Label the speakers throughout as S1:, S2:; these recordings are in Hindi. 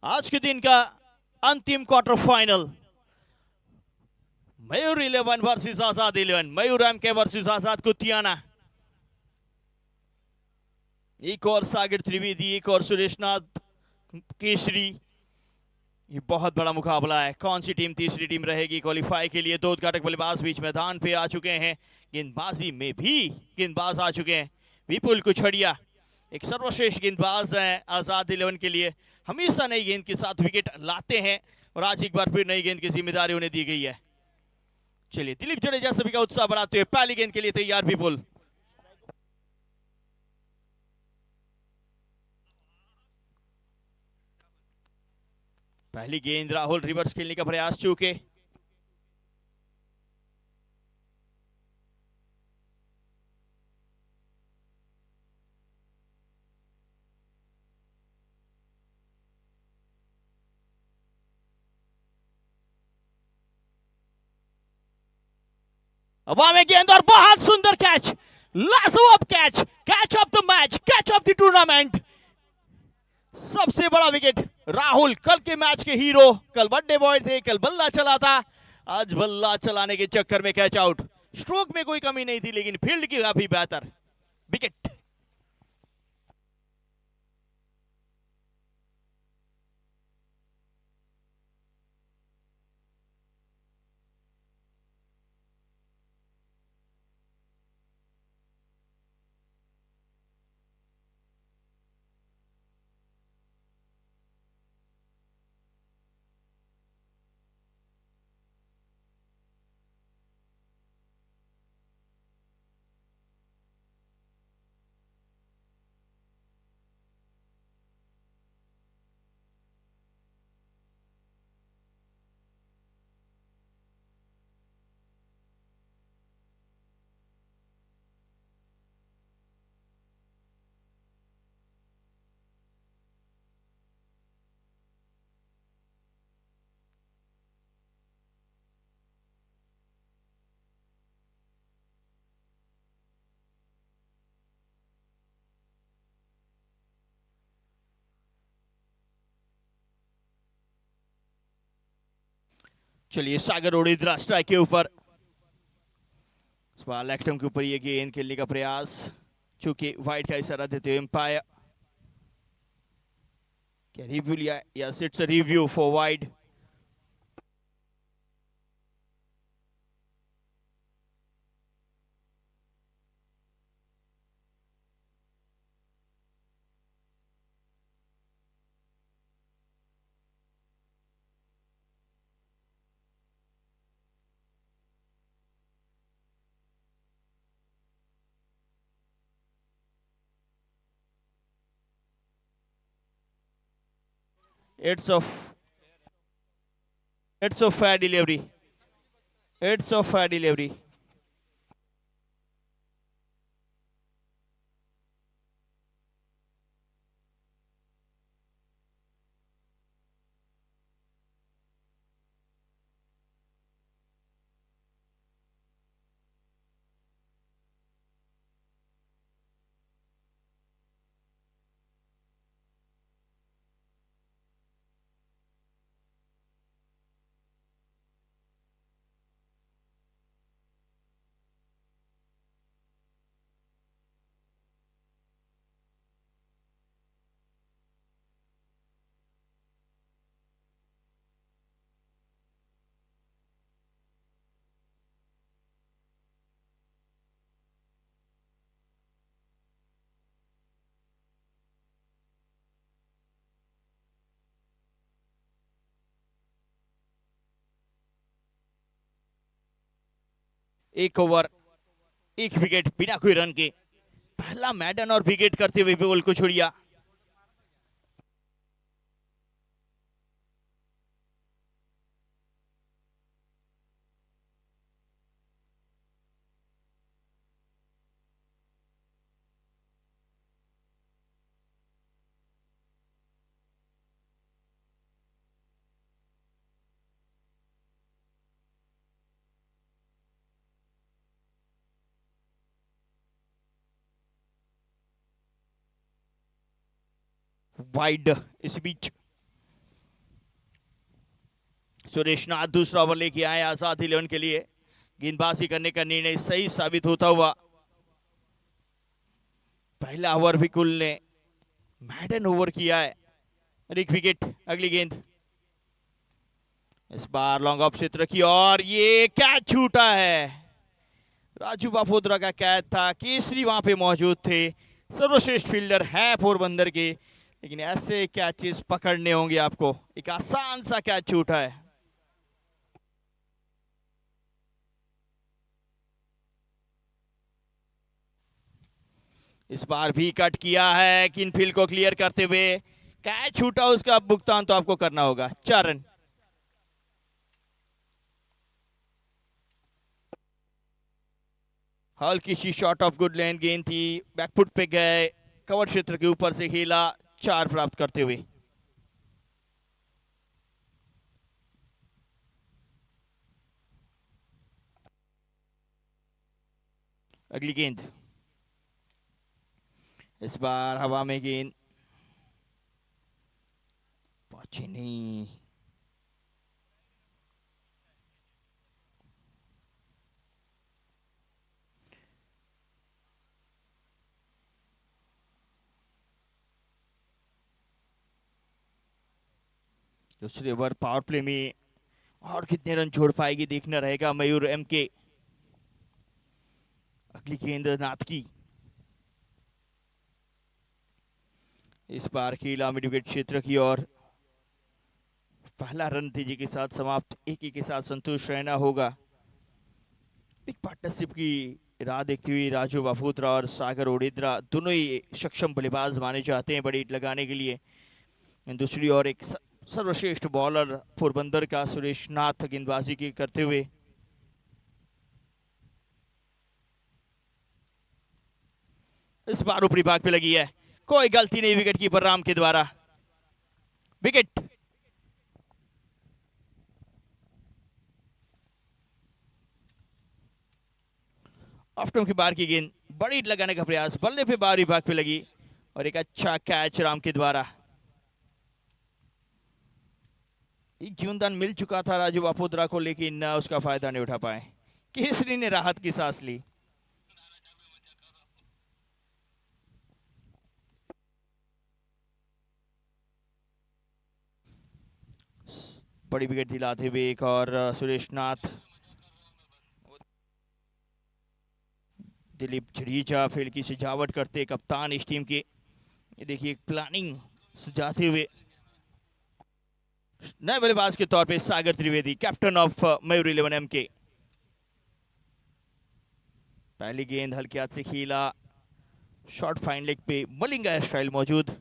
S1: आज के दिन का अंतिम क्वार्टर फाइनल, मयूर 11 वर्सेस आजाद 11, मयूर एमके वर्सेस आजाद कुतियाना। एक और सागर त्रिवेदी, एक और सुरेशनाथ केशरी। ये बहुत बड़ा मुकाबला है। कौन सी टीम तीसरी टीम रहेगी क्वालिफाई के लिए? दो उद्घाटक बल्लेबाज बीच मैदान पे आ चुके हैं। गेंदबाजी में भी गेंदबाज आ चुके हैं। विपुल कुछड़िया एक सर्वश्रेष्ठ गेंदबाज है आजाद 11 के लिए। हमेशा नई गेंद के साथ विकेट लाते हैं और आज एक बार फिर नई गेंद की जिम्मेदारी उन्हें दी गई है। चलिए, दिलीप जडेजा सभी का उत्साह बढ़ाते हुए पहली गेंद के लिए तैयार विपुल। पहली गेंद राहुल रिवर्स खेलने का प्रयास चूके। हवा में गेंद और बहुत सुंदर कैच, लाजवाब catch, catch of the match, catch of the tournament. सबसे बड़ा विकेट राहुल, कल के मैच के हीरो। कल बर्थडे बॉय थे, कल बल्ला चला था, आज बल्ला चलाने के चक्कर में कैच आउट। स्ट्रोक में कोई कमी नहीं थी लेकिन फील्ड की काफी बेहतर विकेट। चलिए, सागर ओडिद्रा स्ट्राइक के ऊपर, लेग स्टंप के ऊपर ये गेंद खेलने का प्रयास, चूंकि वाइड का इशारा देते हुए एम्पायर। क्या रिव्यू लिया? Yes, it's a review for wide. It's a it's a fair delivery. It's a fair delivery. एक ओवर, एक विकेट बिना कोई रन के। पहला मैडन और विकेट करते हुए विपुल कुछड़िया। वाइड इस बीच सुरेश नाथ दूसरा ओवर लेके आए आजाद 11 के लिए। गेंदबाजी करने का निर्णय सही साबित होता हुआ। पहला ओवर विकुल ने मैडन ओवर किया है। एक विकेट। अगली गेंद इस बार लॉन्ग ऑफ क्षेत्र की और ये कैच छूटा है। राजू बाफोद्रा का कैच था। केसरी वहां पे मौजूद थे। सर्वश्रेष्ठ फील्डर है पोरबंदर के, लेकिन ऐसे कैचेस पकड़ने होंगे आपको। एक आसान सा कैच छूटा है। इस बार भी कट किया है किनफील्ड को क्लियर करते हुए। कैच छूटा, उसका भुगतान तो आपको करना होगा। 4 रन। हल्की सी शॉट ऑफ गुड लेंथ गेंद थी, बैकफुट पे गए, कवर क्षेत्र के ऊपर से खेला, 4 प्राप्त करते हुए। अगली गेंद इस बार हवा में गेंद पहुंची नहीं। दूसरे ओवर पावर प्ले में और कितने रन छोड़ पाएगी देखना रहेगा मयूर एमके। अगली गेंद नाथ की। इस बार खेला मिड विकेट क्षेत्र की ओर। पहला रन तेजी के साथ समाप्त। एक के साथ संतुष्ट रहना होगा। बिग पार्टनरशिप की राह देखती हुई राजू बाफोद्रा और सागर ओडेद्रा दोनों ही सक्षम बल्लेबाज माने जाते हैं बड़ी हिट लगाने के लिए। दूसरी ओर एक सर्वश्रेष्ठ बॉलर पोरबंदर का सुरेश नाथ गेंदबाजी की करते हुए। इस बार ऊपरी भाग पे लगी है, कोई गलती नहीं विकेट कीपर राम के द्वारा। विकेट। ऑफ्टम की बार की गेंद, बड़ी हिट लगाने का प्रयास, बल्ले पे बाहरी भाग पे लगी और एक अच्छा कैच राम के द्वारा। एक जीवनदान मिल चुका था राजू बाफोद्रा को, लेकिन उसका फायदा नहीं उठा पाए। केसरी ने राहत की सांस ली। बड़ी विकेट दिलाते हुए एक और सुरेश नाथ। दिलीप जडेजा फील्ड की सजावट करते कप्तान इस टीम के। ये देखिए प्लानिंग सजाते हुए नए बल्लेबाज के तौर पे Sagar Trivedi, captain of Mayur 11 MK. पहली गेंद हल्के हाथ से खेला, शॉर्ट फाइन लेग पे मलिंगा स्टाइल मौजूद।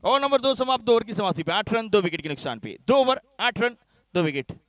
S1: और नंबर 2 समाप्त। 2 ओवर की समाप्ति पे 8 रन 2 विकेट के नुकसान पे। 2 ओवर 8 रन 2 विकेट।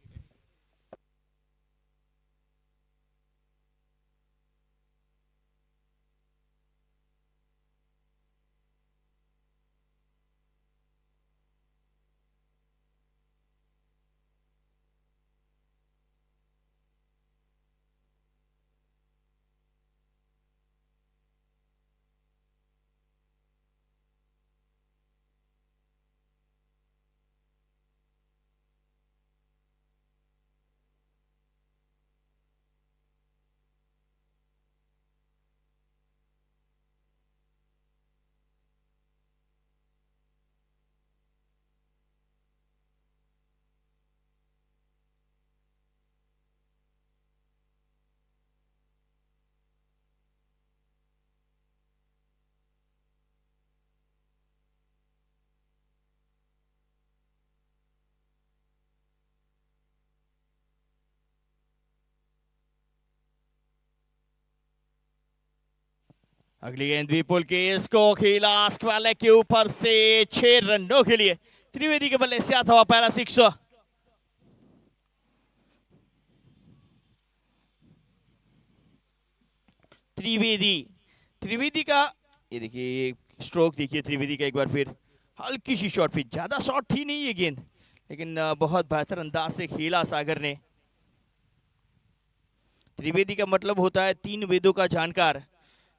S1: अगली गेंद विपुल के, इसको खेला स्क्वायर के ऊपर से 6 रनों के लिए। त्रिवेदी के बल्ले से आता हुआ पहला 6। त्रिवेदी का ये देखिए स्ट्रोक देखिए त्रिवेदी का एक बार फिर। हल्की सी शॉट पे, ज्यादा शॉट थी नहीं ये गेंद, लेकिन बहुत बेहतर अंदाज से खेला सागर ने। त्रिवेदी का मतलब होता है 3 वेदों का जानकार।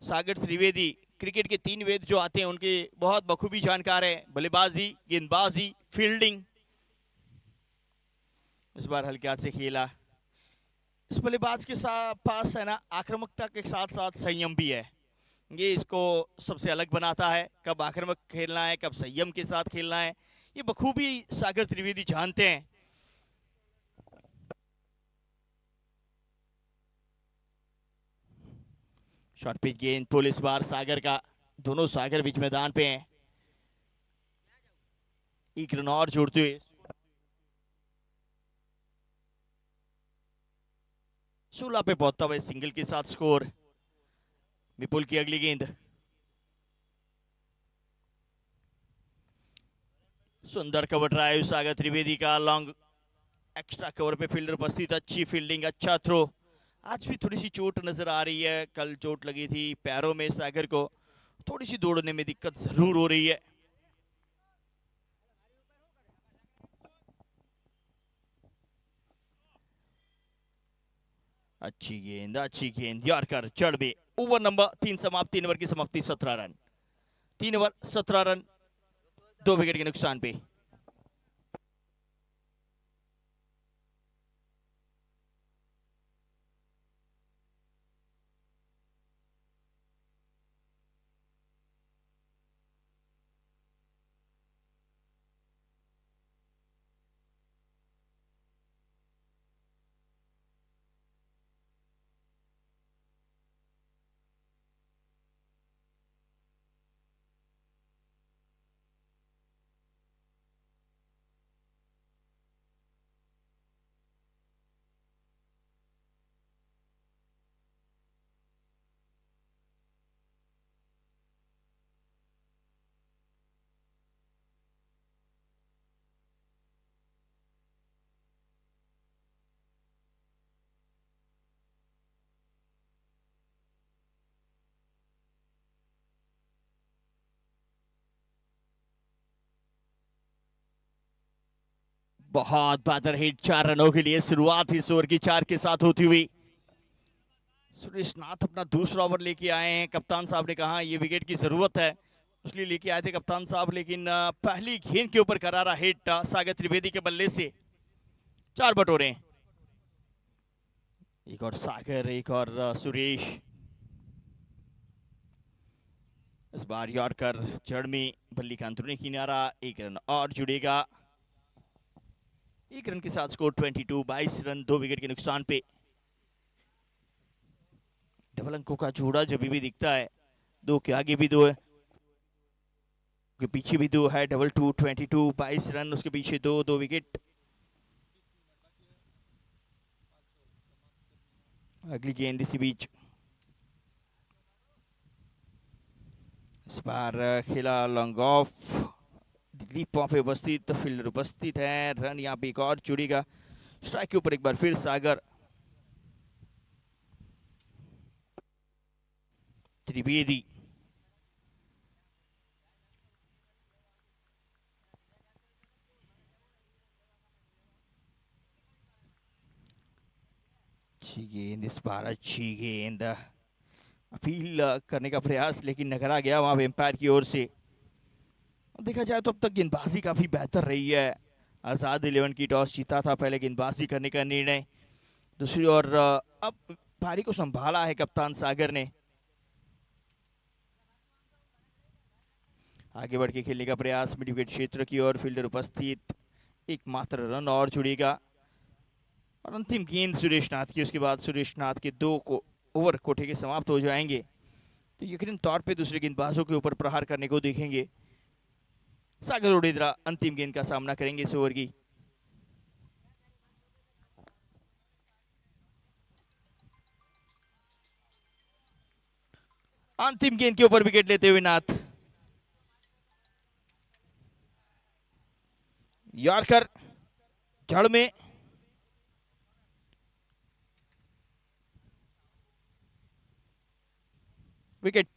S1: सागर त्रिवेदी क्रिकेट के 3 वेद जो आते हैं उनके बहुत बखूबी जानकार है। बल्लेबाजी, गेंदबाजी, फील्डिंग। इस बार हल्के हाथ से खेला। इस बल्लेबाज के साथ पास है ना आक्रामकता के साथ साथ संयम भी है। ये इसको सबसे अलग बनाता है, कब आक्रामक खेलना है, कब संयम के साथ खेलना है, ये बखूबी सागर त्रिवेदी जानते हैं। शॉर्ट पिच गेंद पुल इस बार सागर का, दोनों सागर बीच मैदान पे हैं। एक रन और जोड़ते हुए 16 पे पहुंचता हुआ सिंगल के साथ स्कोर। विपुल की अगली गेंद, सुंदर कवर ड्राइव सागर त्रिवेदी का, लॉन्ग एक्स्ट्रा कवर पे फील्डर उपस्थित, अच्छी फील्डिंग, अच्छा थ्रो। आज भी थोड़ी सी चोट नजर आ रही है, कल चोट लगी थी पैरों में सागर को, थोड़ी सी दौड़ने में दिक्कत जरूर हो रही है। अच्छी गेंद यॉर्कर जड़ में। ओवर नंबर 3 समाप्त, 3 ओवर की समाप्ति, 17 रन, 3 ओवर 17 रन, 2 विकेट के नुकसान पे। बहुत बेहतर हिट 4 रनों के लिए, शुरुआत इस ओवर की 4 के साथ होती हुई। सुरेश नाथ अपना दूसरा ओवर लेके आए हैं, कप्तान साहब ने कहा ये विकेट की जरूरत है, इसलिए लेके आए थे कप्तान साहब, लेकिन पहली गेंद के ऊपर करारा हिट सागर त्रिवेदी के बल्ले से। 4 बटोरे, एक और सागर, एक और सुरेश। इस बार यॉर्कर जड़ में, बल्ली का अंदरूनी किनारा, 1 रन और जुड़ेगा। 1 रन के साथ स्कोर 22, 22 रन, 2 विकेट के नुकसान पे। डबल अंकों का जोड़ा जब भी दिखता है, 2 के आगे भी 2 है, के पीछे भी 2 है, डबल 2, 22, 22 रन, उसके पीछे 2, 2 विकेट। अगली गेंद इसी बीच, इस बार खेला लॉन्ग ऑफ, दिलीप वहां पे उपस्थित, फील्डर उपस्थित है, रन यहाँ पे एक और जुड़ेगा। स्ट्राइक के ऊपर एक बार फिर सागर त्रिवेदी। अच्छी गेंद इस बार, अच्छी गेंद, अपील करने का प्रयास लेकिन नकरा गया वहां एम्पायर की ओर से। देखा जाए तो अब तक गेंदबाजी काफी बेहतर रही है। आजाद 11 की टॉस जीता था, पहले गेंदबाजी करने का निर्णय, दूसरी ओर अब पारी को संभाला है कप्तान सागर ने। आगे बढ़ के खेलने का प्रयास मिड विकेट क्षेत्र की ओर, फील्डर उपस्थित, एकमात्र रन और जुड़ेगा। और अंतिम गेंद सुरेश नाथ की, उसके बाद सुरेश नाथ के 2 को ओवर कोठे के समाप्त हो जाएंगे, तो यकीनन तौर पे दूसरे गेंदबाजों के ऊपर प्रहार करने को देखेंगे। सागर ओडेद्रा अंतिम गेंद का सामना करेंगे इस ओवर की। अंतिम गेंद के ऊपर विकेट लेते हुए नाथ, यॉर्कर जड़ में, विकेट।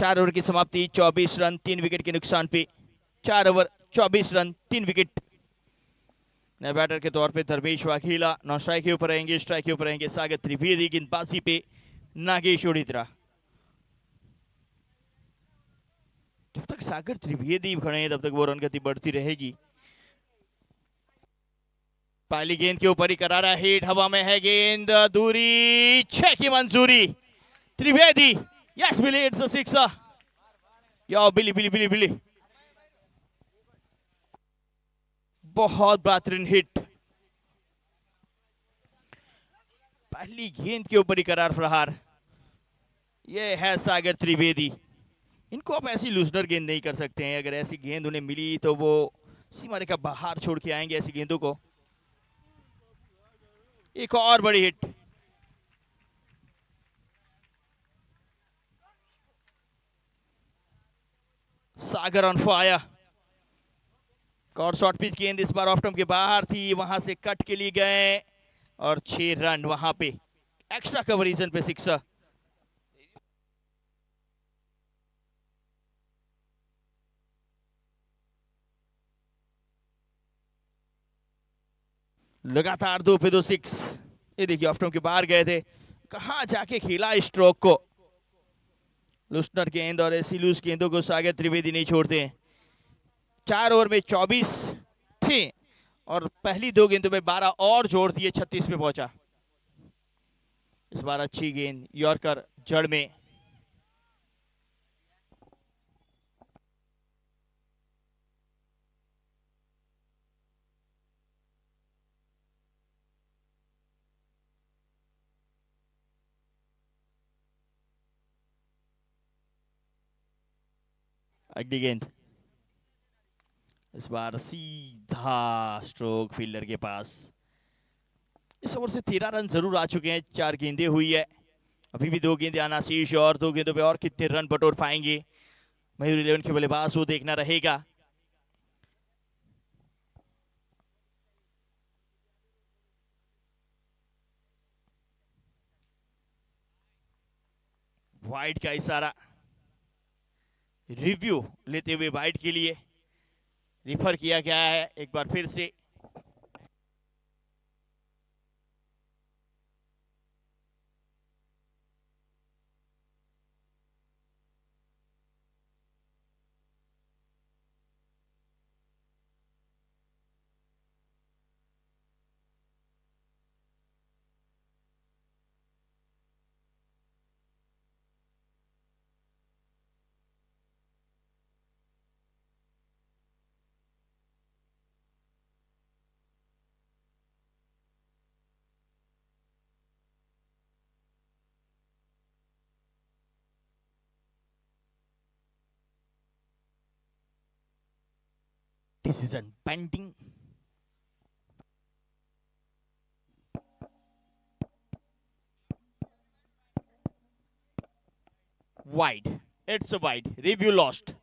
S1: 4 ओवर की समाप्ति, 24 रन 3 विकेट के नुकसान पे। 4 ओवर 24 रन 3 विकेट। नए बैटर के तौर पे धर्मेश वाघेला नॉन स्ट्राइक के ऊपर रहेंगे, स्ट्राइक के ऊपर रहेंगे सागर त्रिवेदी, गेंदबाजी पे नागेश ओडित्रा। जब तक सागर त्रिवेदी खड़े हैं तब तक वो रन गति बढ़ती रहेगी। पहली गेंद के ऊपर ही करारा हिट, हवा में है गेंद, दूरी 6 की मंजूरी। Trivedi, yes Billy, it's a sixer. या बिली बिली बिली बिली, बहुत बेहतरीन हिट। पहली गेंद के ऊपर ही करार प्रहार। ये है सागर त्रिवेदी। इनको आप ऐसी लूजनर गेंद नहीं कर सकते हैं। अगर ऐसी गेंद उन्हें मिली तो वो सीमा रेखा बाहर छोड़ के आएंगे ऐसी गेंदों को। एक और बड़ी हिट। Sagar on fire. और शॉर्ट पिच गेंद इस बार ऑफ स्टंप के बाहर थी, वहां से कट के लिए गए और 6 रन वहां पे। एक्स्ट्रा कवरेजन पे सिक्सर। लगातार 2 पे 2 6। ये देखिए ऑफ स्टंप के बाहर गए थे, कहां जाके खेला स्ट्रोक को। लूसनर गेंद और ऐसी लूज गेंदों को सागर त्रिवेदी नहीं छोड़ते हैं। 4 ओवर में 24 थे और पहली 2 गेंदों में 12 और जोड़ दिए, 36 पे पहुंचा। इस बार अच्छी गेंद, यॉर्कर जड़ में। अगली गेंद इस बार सीधा स्ट्रोक फील्डर के पास। इस ओवर से 13 रन जरूर आ चुके हैं, 4 गेंदें हुई है, अभी भी 2 गेंदें आना शेष और 2 गेंदों पे और कितने रन बटोर पाएंगे मयूर 11 के बल्लेबाज, वो देखना रहेगा। वाइड का इशारा, रिव्यू लेते हुए वाइड के लिए रिफर किया गया है एक बार फिर से। Decision pending. Wide. It's a wide. Review lost.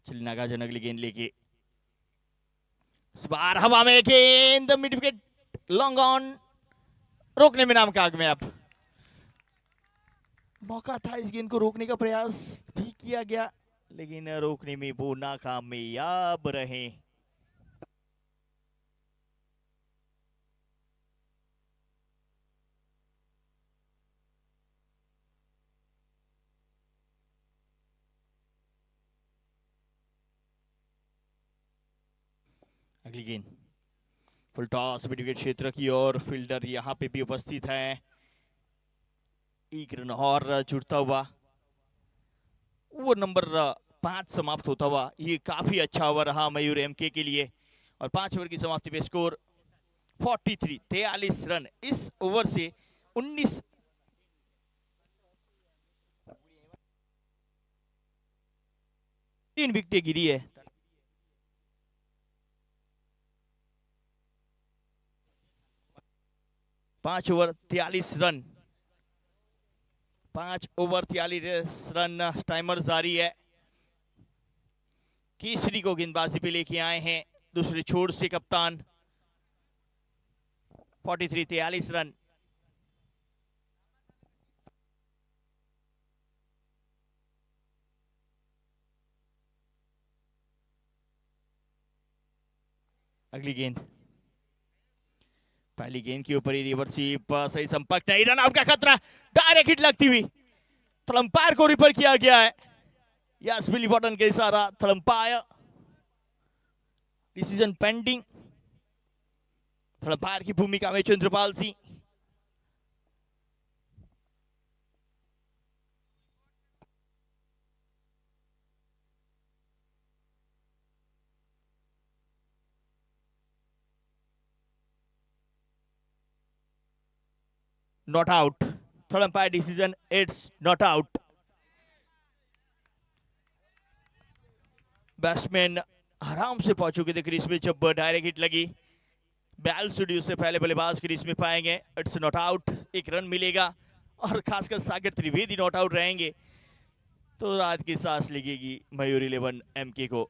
S1: चलिए नागार्जुन अगली गेंद लेके। इस बार हवा में गेंद, मिड विकेट, लॉन्ग ऑन, रोकने में नाकामयाब। मौका था इस गेंद को रोकने का प्रयास भी किया गया, लेकिन रोकने में वो नाकामयाब रहे। अगली गेंद फुल टॉस मिड विकेट क्षेत्र की और फील्डर यहां पे भी उपस्थित है। एक रन और जुड़ता हुआ, वो नंबर 5 समाप्त होता हुआ। ये काफी अच्छा ओवर रहा मयूर एमके के लिए और 5 ओवर की समाप्ति पे स्कोर 43 रन। इस ओवर से 19 3 विकेटें गिरी है। 5 over 43 run, 5 over 43 run, timer जारी है। केसरी को गेंदबाजी पे लेके आए हैं दूसरे छोर से कप्तान 43 रन। अगली गेंद, पहली गेंद के ऊपर ही रिवर्स स्वीप, सही संपर्क नहीं, रन आउट का खतरा, डायरेक्ट हिट लगती हुई, थर्ड अंपायर को रिफर किया गया है। यस, बिली बॉटन के इशारा, third umpire, decision pending. Third umpire की भूमिका में Chandrapal Singh. Not out, third umpire decision, it's not out. Batsman आराम से पहुंच चुके थे क्रीज में जब डायरेक्ट हिट लगी। बैल स्टूडियो से पहले बल्लेबाज क्रीज में पाएंगे, इट्स नॉट आउट, एक रन मिलेगा, और खासकर सागर त्रिवेदी नॉट आउट रहेंगे तो रात की सांस लगेगी मयूर 11 MK को।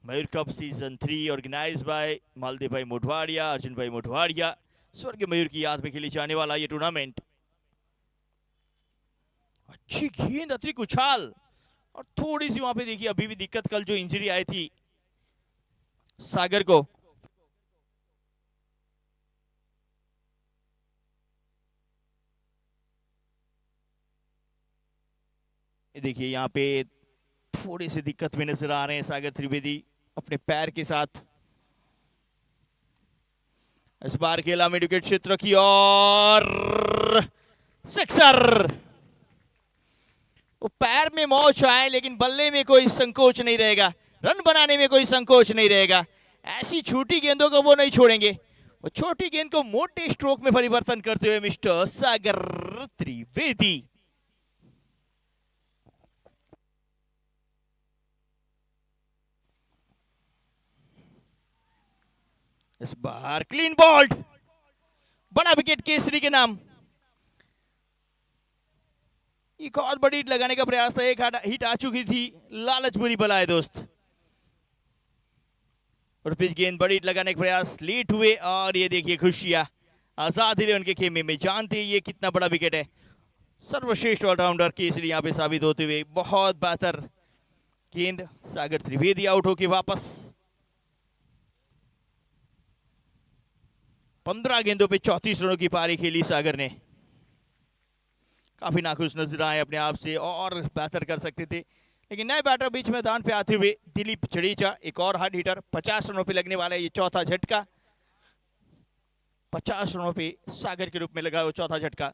S1: Mayur cup season 3 organize by Maldev भाई मोढवाड़िया, अर्जुन भाई मोढवाड़िया, स्वर्गीय मयूर की याद में खेली जाने वाला ये टूर्नामेंट। अच्छी गेंद, अतिरिक्त उछाल, और थोड़ी सी वहां पे देखिए अभी भी दिक्कत, कल जो इंजरी आई थी सागर को, देखिए यहाँ पे थोड़ी सी दिक्कत में नजर आ रहे हैं सागर त्रिवेदी अपने पैर के साथ। इस बार खेला मिड विकेट क्षेत्र की और सिक्सर। वो पैर में मौज आए लेकिन बल्ले में कोई संकोच नहीं रहेगा, रन बनाने में कोई संकोच नहीं रहेगा। ऐसी छोटी गेंदों को वो नहीं छोड़ेंगे, वो छोटी गेंद को मोटे स्ट्रोक में परिवर्तन करते हुए मिस्टर सागर त्रिवेदी। इस बार क्लीन बॉल्ड, बड़ा विकेट केसरी के नाम। एक और बड़ी हिट लगाने का प्रयास था, एक हिट आ चुकी थी, लालच बुरी बला है दोस्त। और फिर गेंद बड़ी हिट लगाने का प्रयास, लेट हुए, और ये देखिए खुशियां आजाद ही उनके खेमे में, जानते ये कितना बड़ा विकेट है। सर्वश्रेष्ठ ऑलराउंडर केसरी यहां पे साबित होते हुए, बहुत बेहतर गेंद, सागर त्रिवेदी आउट होके वापस। 15 गेंदों पे 34 रनों की पारी खेली सागर ने। काफी नाखुश नजर आए अपने आप से, और बेहतर कर सकते थे, लेकिन नए बैटर बीच मैदान पे आते हुए दिलीप जडेजा, एक और हार्ड हिटर, 50 रनों पे लगने वाला है ये चौथा झटका। 50 रनों पे सागर के रूप में लगा वो चौथा झटका।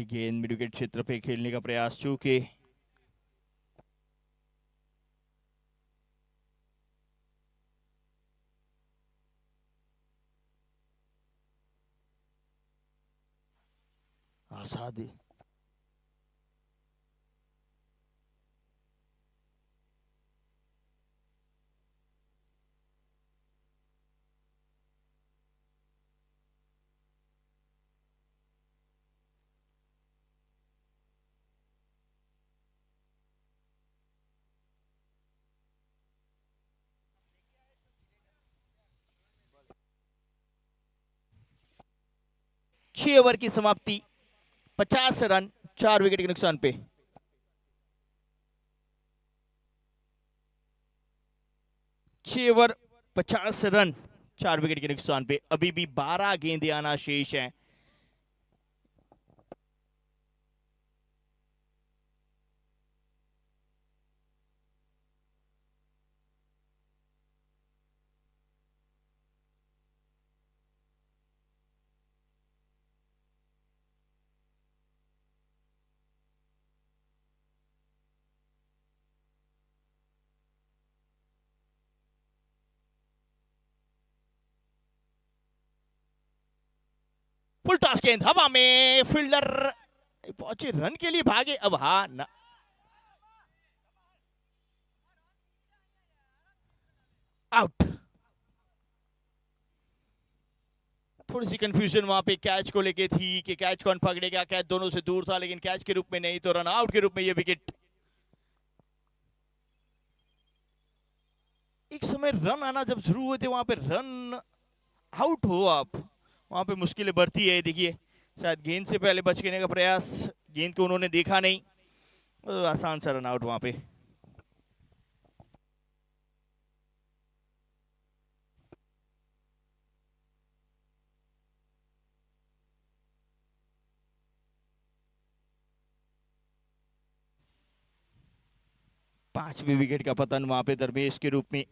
S1: गेंद मिड विकेट क्षेत्र पे खेलने का प्रयास, चूंकि आजादी, छह ओवर की समाप्ति, 50 रन 4 विकेट के नुकसान पे। 6 ओवर 50 रन 4 विकेट के नुकसान पे, अभी भी 12 गेंदें आना शेष हैं। फुल टॉस गेंद हवा में, फील्डर पहुंचे रन के लिए, भागे, अब हाँ ना, आउट। थोड़ी सी कंफ्यूजन वहां पे कैच को लेके थी कि कैच कौन पकड़ेगा, कैच दोनों से दूर था, लेकिन कैच के रूप में नहीं तो रन आउट के रूप में ये विकेट। एक समय रन आना जब शुरू हुए थे, वहां पे रन आउट हो आप, वहां पे मुश्किलें बढ़ती है। देखिए शायद गेंद से पहले बच लेने का प्रयास, गेंद को उन्होंने देखा नहीं, तो आसान सा रन आउट वहां पे। पांचवें विकेट का पतन वहां पे दरवेश के रूप में।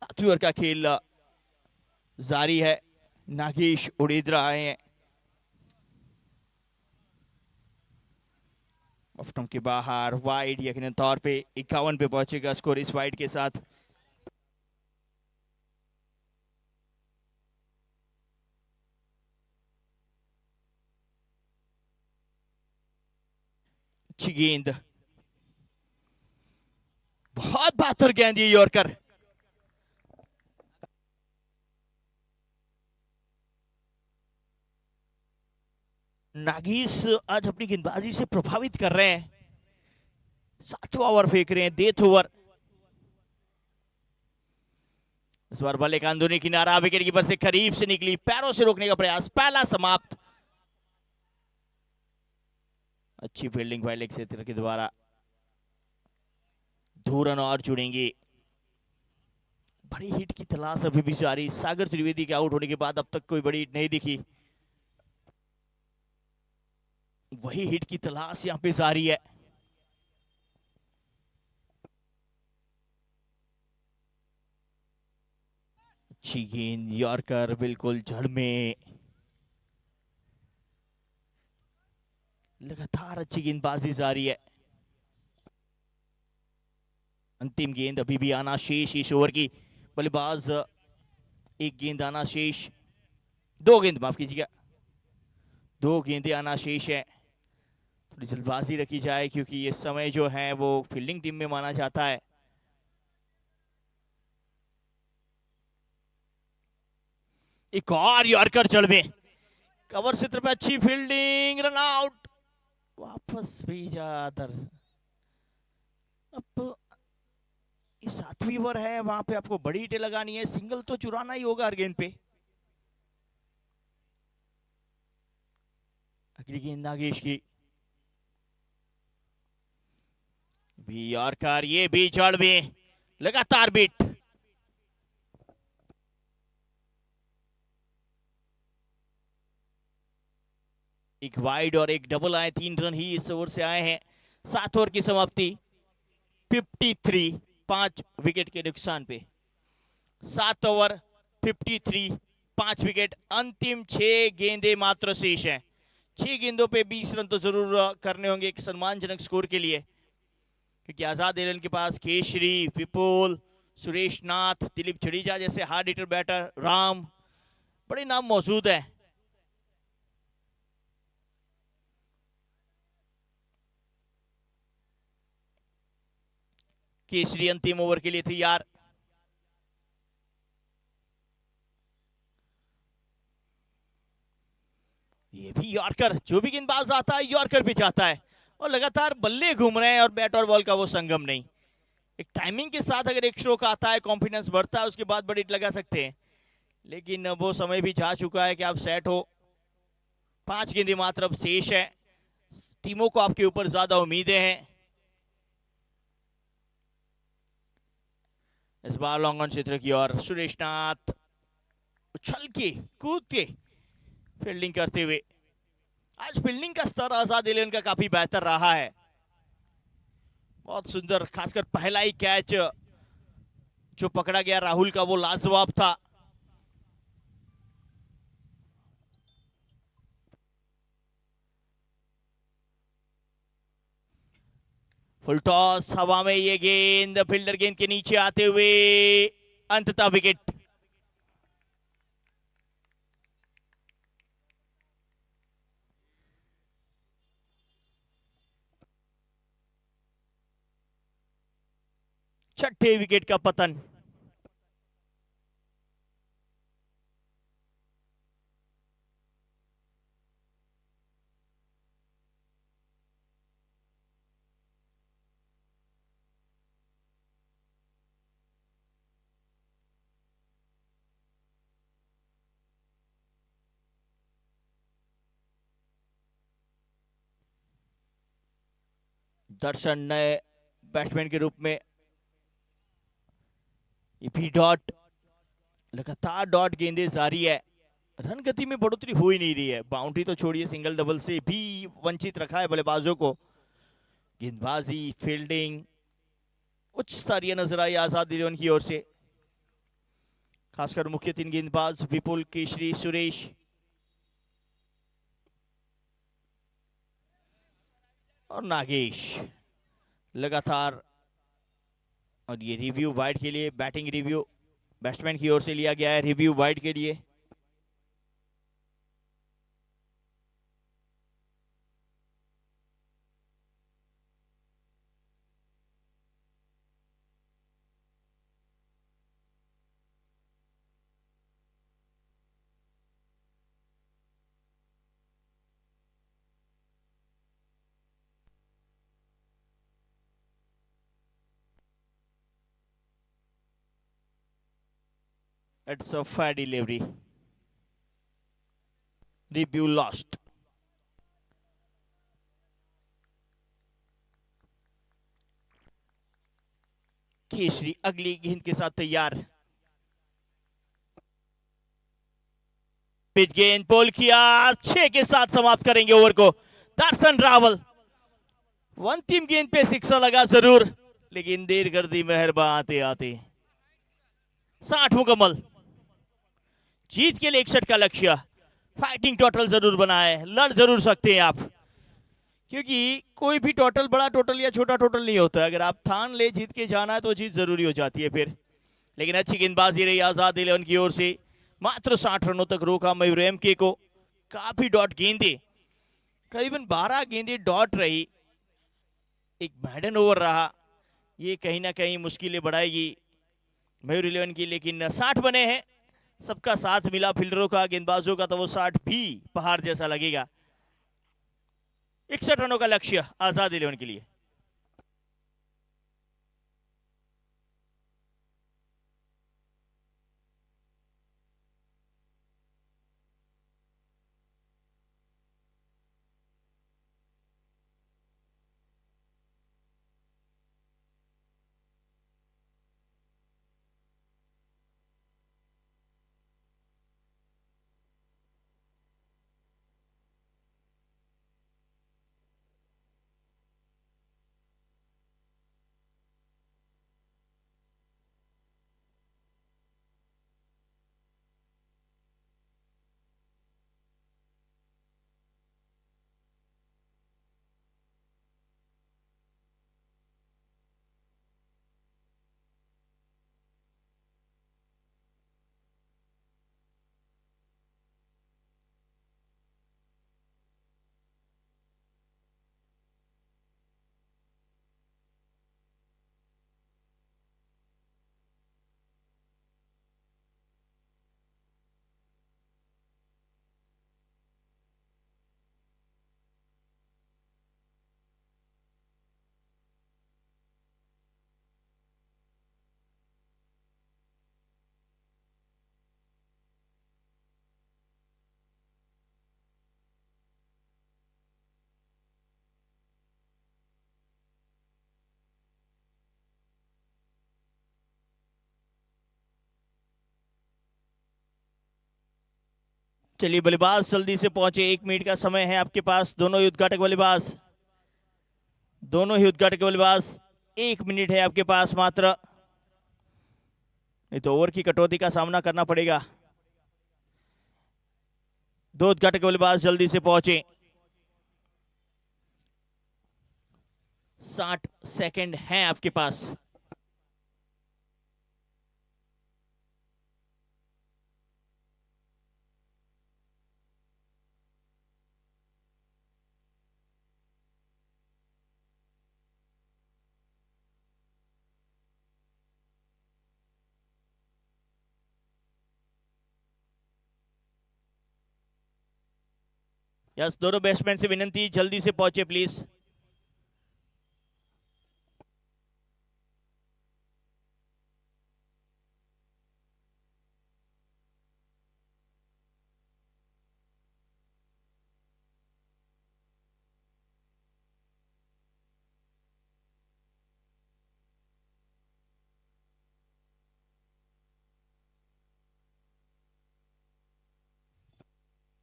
S1: सातवें ओवर का खेल जारी है, नागेश उड़ेद रहे हैं ऑफ स्टंप के बाहर, वाइड यकीनन तौर पे 51 पे पहुंचेगा स्कोर इस वाइड के साथ। अच्छी गेंद, बहुत बहादुर गेंद ये यॉर्कर। नागेश आज अपनी गेंदबाजी से प्रभावित कर रहे हैं, 7वां ओवर फेंक रहे हैं, डेथ ओवर। इस बार बल्ले का अंदरूनी किनारा विकेट कीपर से करीब से निकली, पैरों से रोकने का प्रयास, पहला समाप्त। अच्छी फील्डिंग वाइल्ड क्षेत्र के द्वारा, 2 रन और जुड़ेंगे। बड़ी हिट की तलाश अभी भी जारी, सागर त्रिवेदी के आउट होने के बाद अब तक कोई बड़ी हिट नहीं दिखी, वही हिट की तलाश यहां पे जारी है। अच्छी गेंद, यॉर्कर बिल्कुल जड़ में, लगातार अच्छी गेंदबाजी जारी है। अंतिम गेंद अभी भी आना शेष इस ओवर की, बल्लेबाज एक गेंद आना शेष, 2 गेंद माफ कीजिएगा, 2 गेंदें आना शेष है। थोड़ी जल्दबाजी रखी जाए क्योंकि ये समय जो है वो फील्डिंग टीम में माना जाता है। एक और यॉर्कर जड़ में, कवर क्षेत्र पे अच्छी फील्डिंग, रन आउट, वापस भेजा दर। अब 7वीं ओवर है, वहां पे आपको बड़ी हिटें लगानी है, सिंगल तो चुराना ही होगा हर गेंद पे। अगली गेंद नागेश की, भी यॉर्कर, ये भी जड़ में, लगातार बीट। एक वाइड और एक डबल आए, 3 रन ही इस ओवर से आए हैं। 7 ओवर की समाप्ति, 53, 5 विकेट के नुकसान पे। 7 ओवर 53, 5 विकेट, अंतिम 6 गेंदें मात्र शेष हैं। 6 गेंदों पे 20 रन तो जरूर करने होंगे एक सम्मानजनक स्कोर के लिए, क्योंकि आजाद एलन के पास केशरी, विपुल, सुरेश नाथ, दिलीप जडेजा जैसे हार्ड हिटर बैटर, राम, बड़े नाम मौजूद है। केसरी अंतिम ओवर के लिए तैयार। ये भी यॉर्कर, जो भी गेंदबाज आता है यॉर्कर पे जाता है, और लगातार बल्ले घूम रहे हैं और बैट और बॉल का वो संगम नहीं। एक टाइमिंग के साथ अगर एक स्ट्रोक आता है, कॉन्फिडेंस बढ़ता है, उसके बाद बड़ी हिट लगा सकते हैं, लेकिन वो समय भी जा चुका है कि आप सेट हो। 5 गेंदें मात्र अब शेष है, टीमों को आपके ऊपर ज्यादा उम्मीदें हैं। इस बार लॉन्ग ऑन क्षेत्र की ओर सुरेश नाथ उछल के कूद के फील्डिंग करते हुए, आज फील्डिंग का स्तर आजाद एलियन का काफी बेहतर रहा है, बहुत सुंदर, खासकर पहला ही कैच जो पकड़ा गया राहुल का वो लाजवाब था। फुल टॉस हवा में, ये गेंद फील्डर गेंद के नीचे आते हुए अंततः विकेट। छठे विकेट का पतन। दर्शन नए बैट्समैन के रूप में भी डॉट, लगातार डॉट गेंदें जारी है, रन गति में बढ़ोतरी हो ही नहीं रही है। बाउंड्री तो छोड़िए, सिंगल डबल से भी वंचित रखा है बल्लेबाजों को। गेंदबाजी, फील्डिंग उच्च स्तरीय नजर आई आजाद इलेवन की ओर से, खासकर मुख्य तीन गेंदबाज विपुल, केशरी, सुरेश। और नागेश लगातार। और ये रिव्यू वाइड के लिए, बैटिंग रिव्यू बैट्समैन की ओर से लिया गया है, रिव्यू वाइड के लिए। It's a fair delivery. Review lost. Keshari अगली गेंद के साथ तैयार। पिच गेंद पोल किया, 6 के साथ समाप्त करेंगे ओवर को दर्शन रावल। अंतिम गेंद पे सिक्सर लगा जरूर, लेकिन देर कर दी मेहरबान आते आते। 60 मुकम्मल, जीत के लिए 61 का लक्ष्य। फाइटिंग टोटल जरूर बनाए, लड़ जरूर सकते हैं आप, क्योंकि कोई भी टोटल बड़ा टोटल या छोटा टोटल नहीं होता है। अगर आप ठान ले जीत के जाना है तो जीत जरूरी हो जाती है फिर। लेकिन अच्छी गेंदबाजी रही आजाद इलेवन की ओर से, मात्र 60 रनों तक रोका मयूर एमके को। काफी डॉट गेंदे, करीबन 12 गेंदे डॉट रही, एक मैडन ओवर रहा। ये कहीं ना कहीं मुश्किलें बढ़ाएगी मयूर इलेवन की। लेकिन 60 बने हैं, सबका साथ मिला फील्डरों का, गेंदबाजों का, तो वो 60 भी पहाड़ जैसा लगेगा। 61 रनों का लक्ष्य आजाद इलेवन के लिए। चलिए बल्लेबाज जल्दी से पहुंचे, 1 मिनट का समय है आपके पास। दोनों ही उद्घाटक बल्लेबाज, दोनों ही उद्घाटक बल्लेबाज, 1 मिनट है आपके पास मात्र, नहीं तो ओवर की कटौती का सामना करना पड़ेगा। दो उद्घाटक बल्लेबाज जल्दी से पहुंचे। 60 सेकंड हैं आपके पास। यस, दोनों बैट्समैन से विनंती, जल्दी से पहुंचे प्लीज।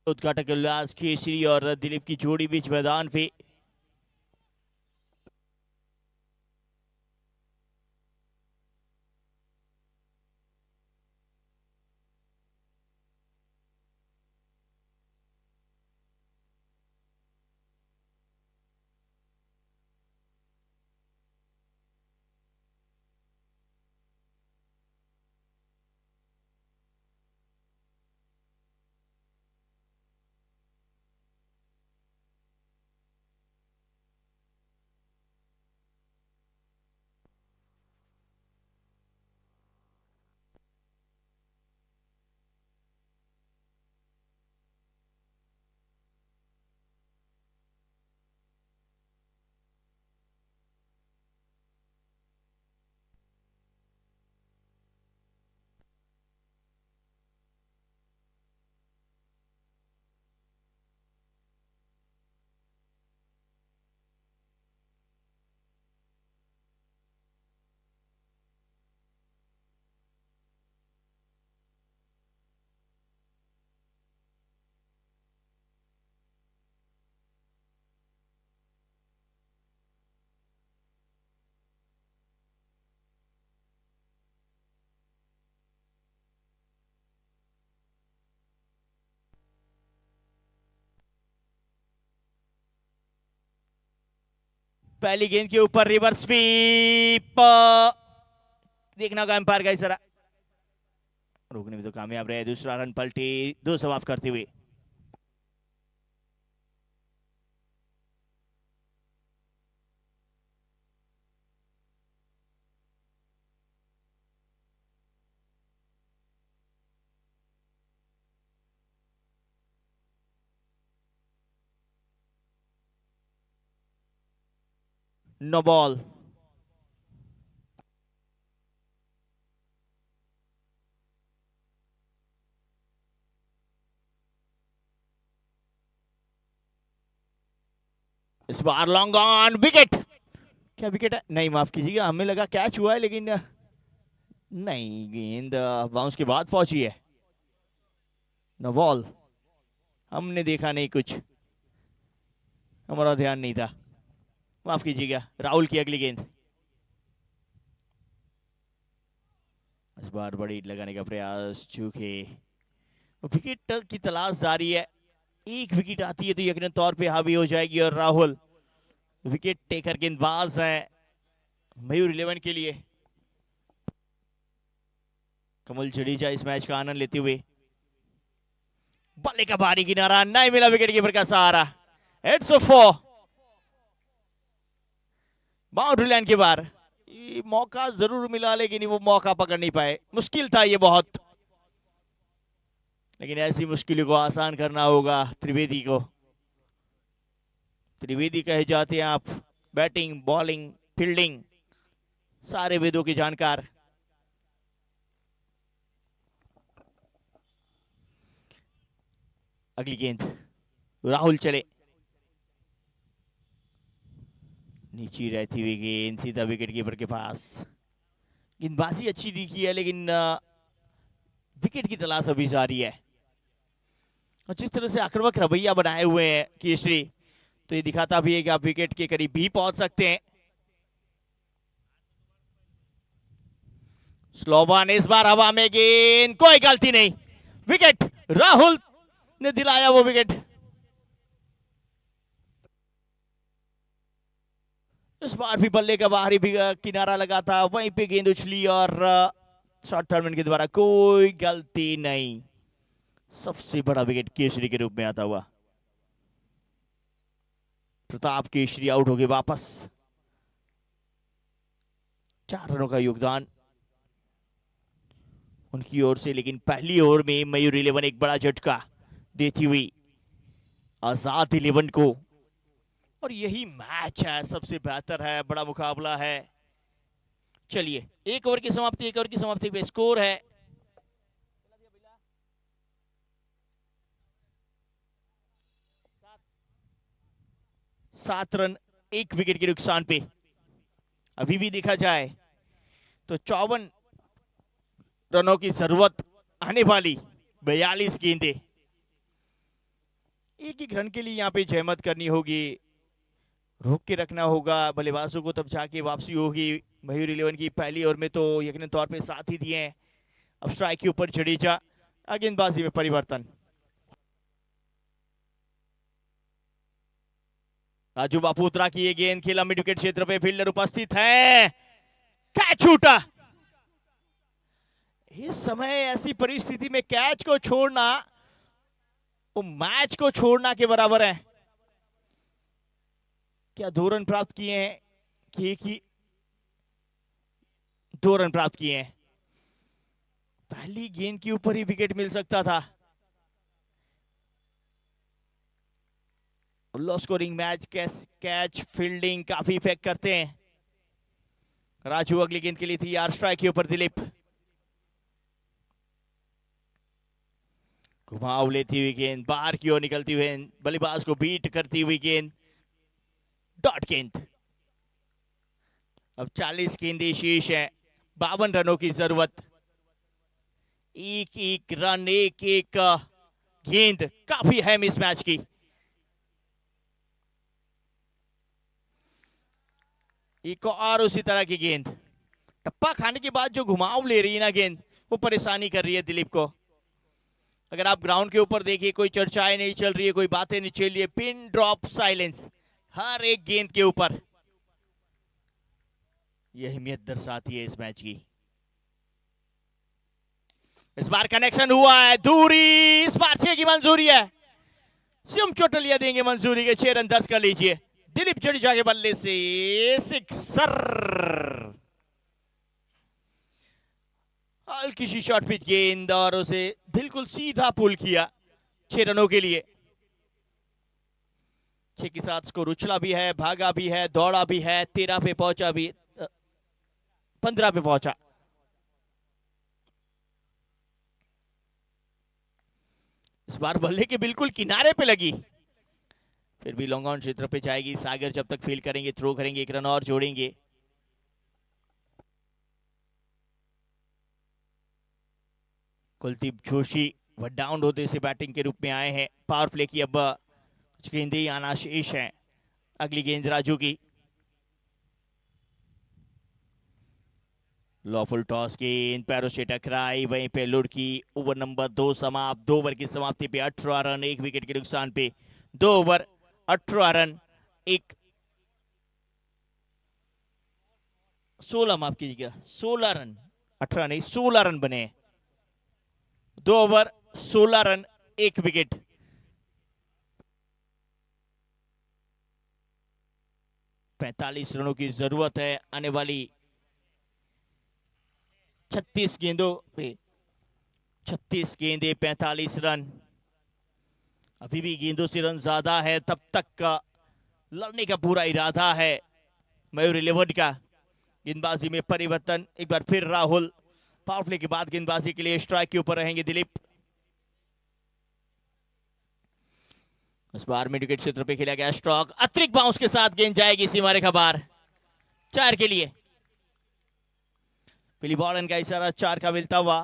S1: उद्घाटक उल्लास केसरी और दिलीप की जोड़ी बीच मैदान पे। पहली गेंद के ऊपर रिवर्स स्वीप, देखना होगा एम्पायर का इशारा, रोकने में तो कामयाब रहे। दूसरा रन पलटी, दो समाप्त करते हुए। No ball. इस बार लॉन्ग ऑन, विकेट। क्या विकेट है? नहीं, माफ कीजिएगा, हमें लगा कैच हुआ है, लेकिन नहीं, गेंद बाउंस के बाद पहुंची है। No ball. हमने देखा नहीं कुछ, हमारा ध्यान नहीं था, माफ कीजिएगा। राहुल की अगली गेंद। इस बार बड़ी लगाने का प्रयास, चूके विकेट की तलाश जारी है। एक विकेट आती है तो यकीनन तौर पे हावी हो जाएगी, और राहुल विकेट टेकर गेंदबाज हैं मयूर 11 के लिए। कमल जडेजा इस मैच का आनंद लेते हुए। बल्ले का भारी किनारा, नहीं मिला विकेट कीपर का सहारा। इट्स अ 4, बाउंड्री लाइन के बाहर। मौका जरूर मिला, लेकिन वो मौका पकड़ नहीं पाए। मुश्किल था ये बहुत, लेकिन ऐसी मुश्किलों को आसान करना होगा त्रिवेदी को। त्रिवेदी कहे जाते हैं आप, बैटिंग, बॉलिंग, फील्डिंग, सारे वेदों के जानकार। अगली गेंद, राहुल चले, नीचे रहती हुई गेंद सीधा विकेट कीपर के पास। गेंदबाजी अच्छी दिखी है, लेकिन विकेट की तलाश अभी जारी है। और जिस तरह से आक्रामक रवैया बनाए हुए हैं केसरी, तो ये दिखाता भी है कि आप विकेट के करीब भी पहुंच सकते हैं। स्लो बॉल, इस बार हवा में गेंद, कोई गलती नहीं, विकेट। राहुल ने दिलाया वो विकेट। इस बार भी बल्ले का बाहरी भी किनारा लगा था, वहीं पे गेंद उछली और शॉर्ट टर्मिनेट के द्वारा कोई गलती नहीं। सबसे बड़ा विकेट केसरी के रूप में आता हुआ। प्रताप केसरी आउट हो गए वापस। 4 रनों का योगदान उनकी ओर से, लेकिन पहली ओवर में मयूर 11 एक बड़ा झटका देती हुई आजाद 11 को, और यही मैच है, सबसे बेहतर है, बड़ा मुकाबला है। चलिए, एक ओवर की समाप्ति पे स्कोर है 7 रन 1 विकेट के नुकसान पे। अभी भी देखा जाए तो 54 रनों की जरूरत आने वाली 42 गेंदें, एक एक रन के लिए यहाँ पे जहमत करनी होगी, रोक के रखना होगा बल्लेबाजों को, तब जाके वापसी होगी। मयूर 11 की पहली ओवर में तो यकीनन तौर पे साथ ही दिए हैं। अब स्ट्राइक के ऊपर जडेजा, गेंदबाजी में परिवर्तन। राजू बापूत्रा की ये गेंद खेला मिड विकेट क्षेत्र पे, फील्डर उपस्थित है, कैच छूटा। इस समय ऐसी परिस्थिति में कैच को छोड़ना वो मैच को छोड़ना के बराबर है। क्या 2 रन प्राप्त किए हैं कि 2 रन प्राप्त किए हैं। पहली गेंद के ऊपर ही विकेट मिल सकता था। Low scoring match, catch fielding काफी इफेक्ट करते हैं। राजू अगली गेंद के लिए थी यार, स्ट्राइक के ऊपर दिलीप, घुमाव लेती हुई गेंद बाहर की ओर निकलती हुई, बल्लेबाज को बीट करती हुई गेंद, डॉट गेंद। अब 40 गेंदें शेष है, 52 रनों की जरूरत। एक एक रन, एक एक गेंद काफी है इस मैच की। एक और उसी तरह की गेंद, टप्पा खाने के बाद जो घुमाव ले रही है ना गेंद, वो परेशानी कर रही है दिलीप को। अगर आप ग्राउंड के ऊपर देखिए, कोई चर्चाएं नहीं चल रही है, कोई बातें नहीं चल रही है, पिन ड्रॉप साइलेंस हर एक गेंद के ऊपर। यह अहमियत दर्शाती है इस मैच की। इस बार कनेक्शन हुआ है, दूरी इस बार 6 की मंजूरी है। सिम चोटलिया देंगे मंजूरी के, 6 रन दर्ज कर लीजिए। दिलीप जडेजा के बल्ले से सिक्सर, हल्की सी शॉर्ट पिच गेंद और उसे बिल्कुल सीधा पुल किया 6 रनों के लिए। 6 के साथ स्कोर उछला भी है, भागा भी है, दौड़ा भी है, 13 पे पहुंचा भी, 15 पे पहुंचा। इस बार बल्ले के बिल्कुल किनारे पे लगी, फिर भी लॉन्ग ऑन क्षेत्र पे जाएगी। सागर जब तक फील्ड करेंगे, थ्रो करेंगे, 1 रन और जोड़ेंगे। कुलदीप जोशी वह डाउन होते से बैटिंग के रूप में आए हैं। पावर प्ले की अब कुछ गेंदें ही आना शेष है। अगली गेंद राजू की, लॉफुल टॉस गेंद पैरों से टकराई, वहीं पे लुढ़की। ओवर नंबर 2 समाप्त। 2 ओवर की समाप्ति पे 18 रन 1 विकेट के नुकसान पे। 2 ओवर 18 रन 16 माफ कीजिएगा, 16 रन, 18 नहीं 16 रन बने। 2 ओवर 16 रन 1 विकेट। पैंतालीस रनों की जरूरत है आने वाली 36 गेंदों पे। 36 गेंदे 45 रन, अभी भी गेंदों से रन ज्यादा है। तब तक का लड़ने का पूरा इरादा है मयूर 11 का। गेंदबाजी में परिवर्तन, एक बार फिर राहुल पावर प्ले के बाद गेंदबाजी के लिए स्ट्राइक के ऊपर रहेंगे दिलीप। इस बार मिड विकेट क्षेत्र पे खेला गया स्ट्रोक, अतिरिक्त बाउंस के साथ गेंद जाएगी सीमा रेखा बाहर, 4 के लिए। पिली बॉलन का इशारा 4 का मिलता हुआ।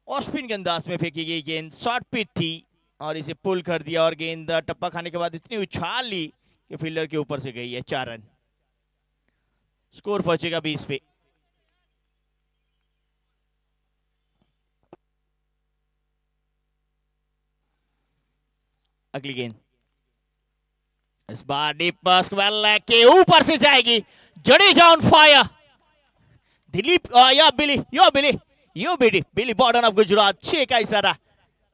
S1: ऑफ स्पिन के अंदाज में फेंकी गई गेंद शॉर्ट पिच थी और इसे पुल कर दिया, और गेंद टप्पा खाने के बाद इतनी उछाल ली कि फील्डर के ऊपर से गई है। 4 रन, स्कोर पहुंचेगा 20 पे। अगली गेंद इस बार डीप स्क्वायर लेग के ऊपर से जाएगी। जडेजा ऑन फायर, दिलीप बिली बॉर्डन ऑफ गुजरात 6 का इशारा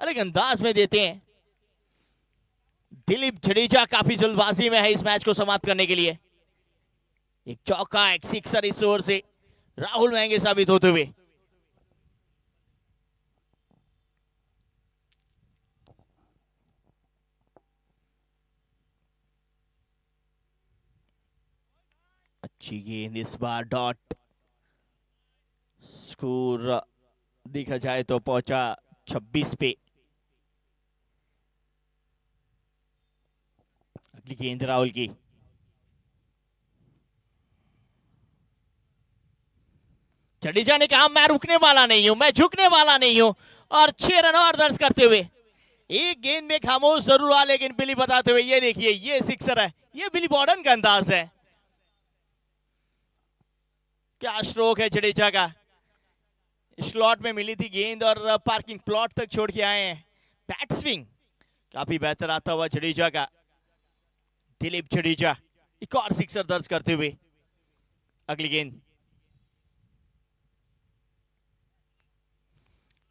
S1: अलग अंदाज में देते हैं। दिलीप जडेजा काफी जल्दबाजी में है इस मैच को समाप्त करने के लिए। एक चौका, एक सिक्सर इस ओवर से राहुल महंगे साबित होते हुए। अच्छी गेंद इस बार डॉट। स्कोर देखा जाए तो पहुंचा 26 पे। अगली गेंद राहुल की। जडेजा ने कहा मैं रुकने वाला नहीं हूं, मैं झुकने वाला नहीं हूं, और 6 रन और दर्ज करते हुए एक गेंद में खामोश जरूर हुआ, लेकिन बिली बताते हुए ये देखिए ये सिक्सर है, ये बिली बॉर्डन का अंदाज है। क्या स्ट्रोक है जडेजा का। स्लॉट में मिली थी गेंद और पार्किंग प्लॉट तक छोड़ के आए हैं। बैट स्विंग काफी बेहतर आता हुआ जडेजा का। दिलीप जडेजा एक और सिक्सर दर्ज करते हुए। अगली गेंद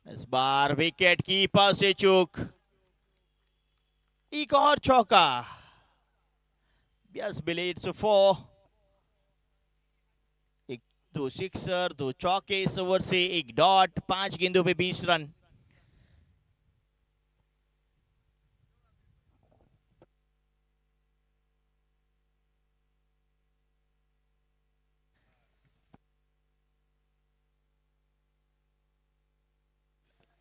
S1: इस बार विकेट कीपर से चूक। एक और चौका। Yes Billy, it's 4। एक दो सिक्सर, दो चौके इस ओवर से, एक डॉट, 5 गेंदों पे 20 रन।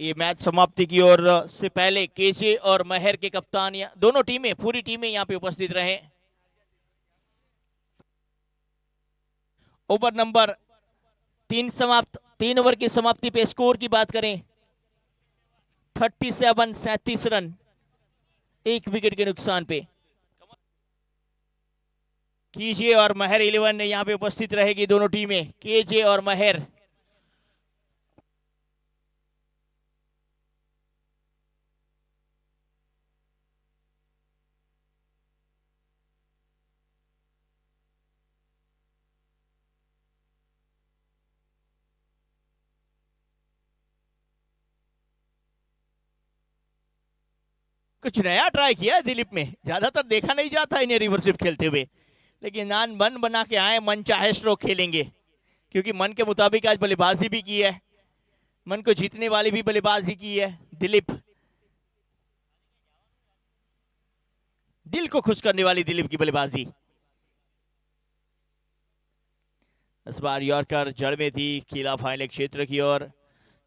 S1: ये मैच समाप्ति की ओर से पहले केजे और महर के कप्तान दोनों टीमें, पूरी टीमें यहां पे उपस्थित रहे। ओवर नंबर 3 समाप्त। 3 ओवर की समाप्ति पे स्कोर की बात करें 37 रन, 1 विकेट के नुकसान पे। केजे और महर 11 यहां पे उपस्थित रहेगी दोनों टीमें, केजे और महर। कुछ नया ट्राई किया है दिलीप में, ज्यादातर देखा नहीं जाता इन्हें रिवर्स स्विफ्ट खेलते हुए, लेकिन मन बना के आए, मन चाहे स्ट्रोक खेलेंगे, क्योंकि मन के मुताबिक आज बल्लेबाजी भी की है, मन को जीतने वाली भी बल्लेबाजी की है दिलीप। दिल को खुश करने वाली दिलीप की बल्लेबाजी। इस बार यॉर्कर जड़ में थी, खिला फाइनल क्षेत्र की ओर।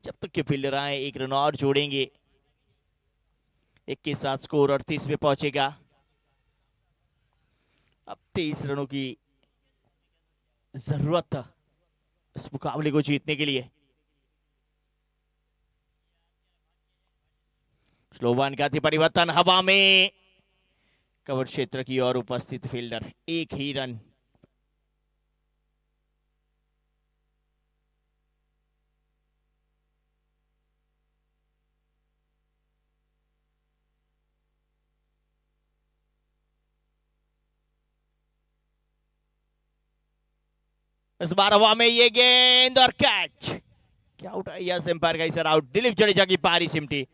S1: जब तक के फील्डर आए 1 रन और जोड़ेंगे। 1 के साथ स्कोर 38 पे पहुंचेगा। अब 23 रनों की जरूरत इस मुकाबले को जीतने के लिए। स्लोवान का थी परिवर्तन, हवा में कवर क्षेत्र की ओर उपस्थित फील्डर, 1 ही रन। इस बार हवा में ये गेंद और कैच। क्या आउट है, यस एम्पायर का इशारा, आउट। दिलीप जडेजा की पारी सिमटी,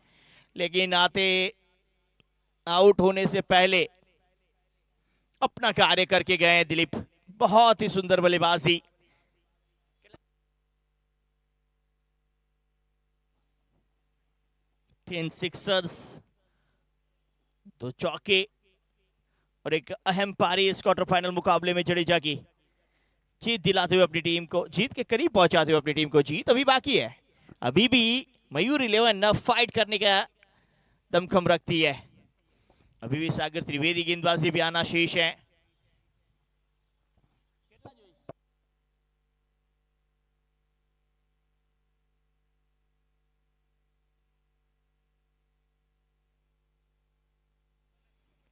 S1: लेकिन आते आउट होने से पहले अपना कार्य करके गए दिलीप। बहुत ही सुंदर बल्लेबाजी। 3 सिक्सर्स, 2 चौके और एक अहम पारी इस क्वार्टर फाइनल मुकाबले में जडेजा की। जीत दिलाते हुए अपनी टीम को, जीत के करीब पहुंचाते हुए अपनी टीम को। जीत अभी बाकी है, अभी भी मयूर 11 फाइट करने का दमखम रखती है। अभी भी सागर त्रिवेदी गेंदबाजी भी आना शेष है।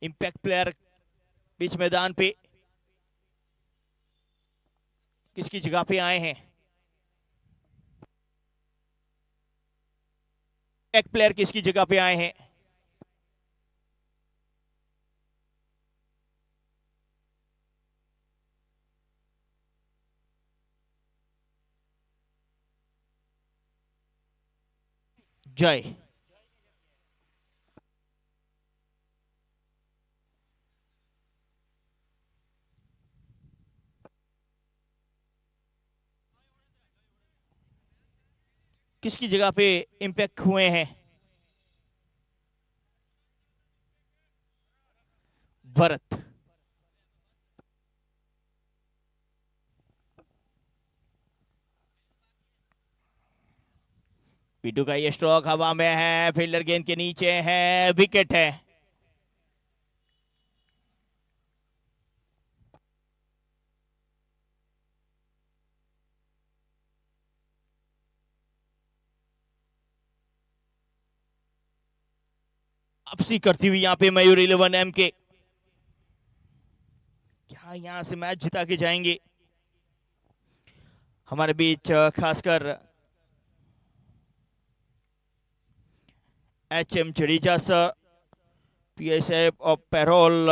S1: इंपैक्ट प्लेयर बीच मैदान पे किसकी जगह पे आए हैं? इंपैक्ट प्लेयर किसकी जगह पे आए हैं? जय। किसकी जगह पे इंपैक्ट हुए हैं? भरत। पीटू का ये स्ट्रोक हवा में है, फील्डर गेंद के नीचे है, विकेट है। वापसी करती हुई यहाँ पे मयूर 11M के, क्या यहां से मैच जिता के जाएंगे? हमारे बीच खासकर HM Jadeja sir, PSI of parole,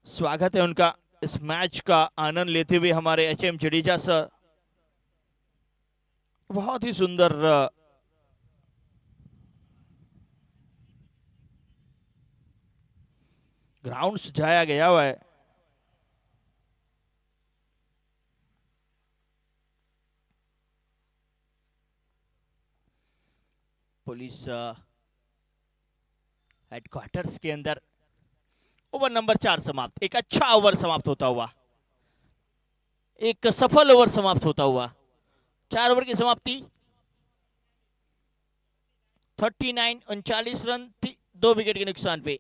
S1: स्वागत है उनका इस मैच का आनंद लेते हुए। हमारे HM जडेजा सर बहुत ही सुंदर ग्राउंड सजाया गया हुआ है। पुलिस हेडक्वार्टर्स के अंदर ओवर नंबर 4 समाप्त। एक अच्छा ओवर समाप्त होता हुआ, एक सफल ओवर समाप्त होता हुआ। 4 ओवर की समाप्ति, 39 रन, 2 विकेट के नुकसान पे,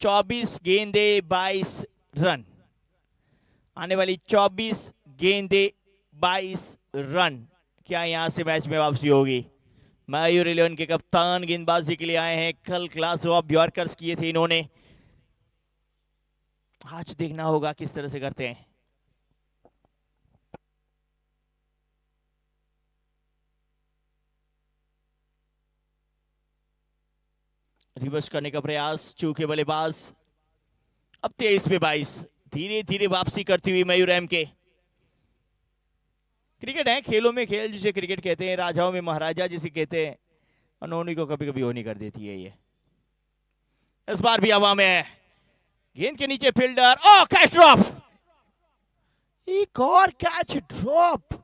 S1: 24 गेंदे 22 रन। आने वाली 24 गेंदे 22 रन, क्या यहां से मैच में वापसी होगी? मयूर 11 के कप्तान गेंदबाजी के लिए आए हैं। कल क्लास ऑफ यॉर्कर्स किए थे इन्होंने, आज देखना होगा किस तरह से करते हैं। रिवर्स करने का प्रयास, चूके बल्लेबाज। अब 23 पे 22, धीरे धीरे वापसी करती हुई मयूर एम के। क्रिकेट है, खेलों में खेल जिसे क्रिकेट कहते हैं, राजाओं में महाराजा जिसे कहते हैं, उन्होंने को कभी कभी होनी कर देती है ये। इस बार भी हवा में है, गेंद के नीचे फील्डर, ओ कैच ड्रॉप, एक और कैच ड्रॉप।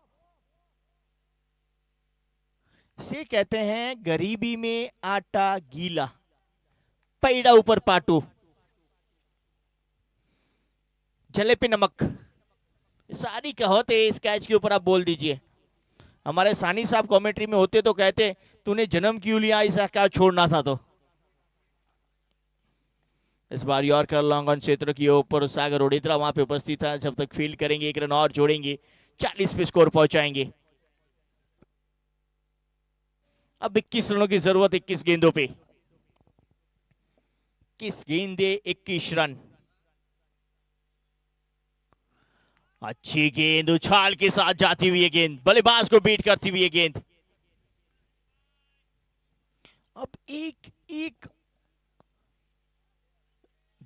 S1: इसे कहते हैं गरीबी में आटा गीला, पैड़ा ऊपर पाटू, जले पे नमक, सारी कहावतें इस कैच के ऊपर आप बोल दीजिए। हमारे सानी साहब कमेंट्री में होते तो कहते तूने जन्म क्यों लिया, ऐसा क्या छोड़ना था। तो इस बार यॉर्कर लॉन्ग ऑन क्षेत्र की ऊपर सागर ओडित्रा वहां पे उपस्थित है। जब तक फील्ड करेंगे, 1 रन और जोड़ेंगे, 40 पे स्कोर पहुंचाएंगे। अब 21 रनों की जरूरत 21 गेंदों पे, 21 गेंदे 21 रन। अच्छी गेंद, उछाल के साथ जाती हुई गेंद, बल्लेबाज को बीट करती हुई गेंद। अब एक एक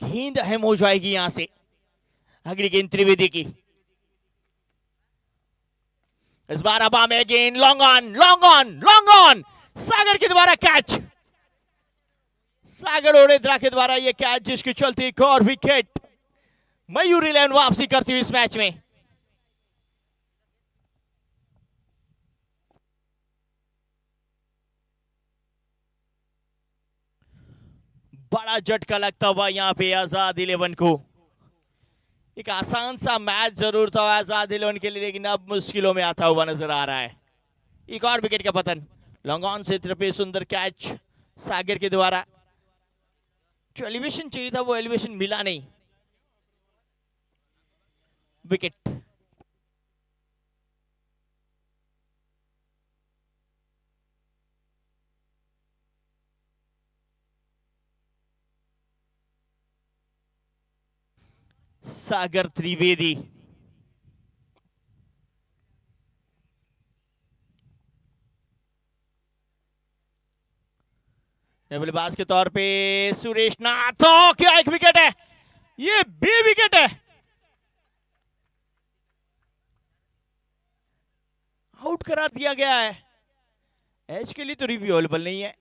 S1: गेंद अहम हो जाएगी यहां से। अगली गेंद त्रिवेदी की, इस बार हवा में गेंद, long on, long on, long on, Sagar के द्वारा कैच, सागर ओडित्रा के द्वारा यह कैच, जिसकी चलती एक और विकेट। मयूर 11 वापसी करती हुई इस मैच में। बड़ा झटका लगता हुआ यहां पे आजाद 11 को। एक आसान सा मैच जरूर था आजाद 11 के लिए, लेकिन अब मुश्किलों में आता हुआ नजर आ रहा है। एक और विकेट का पतन, लॉन्ग ऑन क्षेत्र पे सुंदर कैच सागर के द्वारा। जो एलिवेशन चाहिए था वो एलिवेशन मिला नहीं, विकेट। सागर त्रिवेदी बल्लेबाज के तौर पे सुरेश नाथ, क्या एक विकेट है, ये भी विकेट है। आउट करार दिया गया है। एज के लिए तो रिव्यू अवेलेबल नहीं है,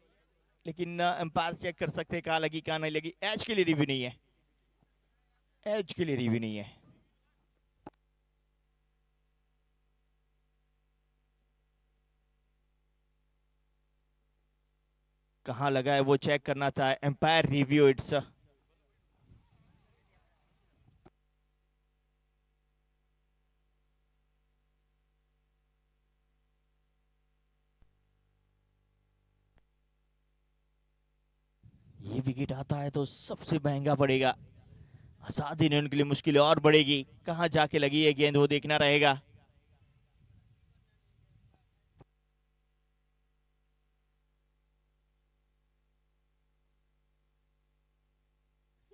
S1: लेकिन अंपायर चेक कर सकते हैं कहां लगी कहां नहीं लगी। एज के लिए रिव्यू नहीं है, एज के लिए रिव्यू नहीं है। कहां लगा है वो चेक करना था, अंपायर रिव्यू इट्स। ये विकेट आता है तो सबसे महंगा पड़ेगा। आजादी ने उनके लिए मुश्किल और बढ़ेगी। कहां जाके लगी है गेंद वो देखना रहेगा।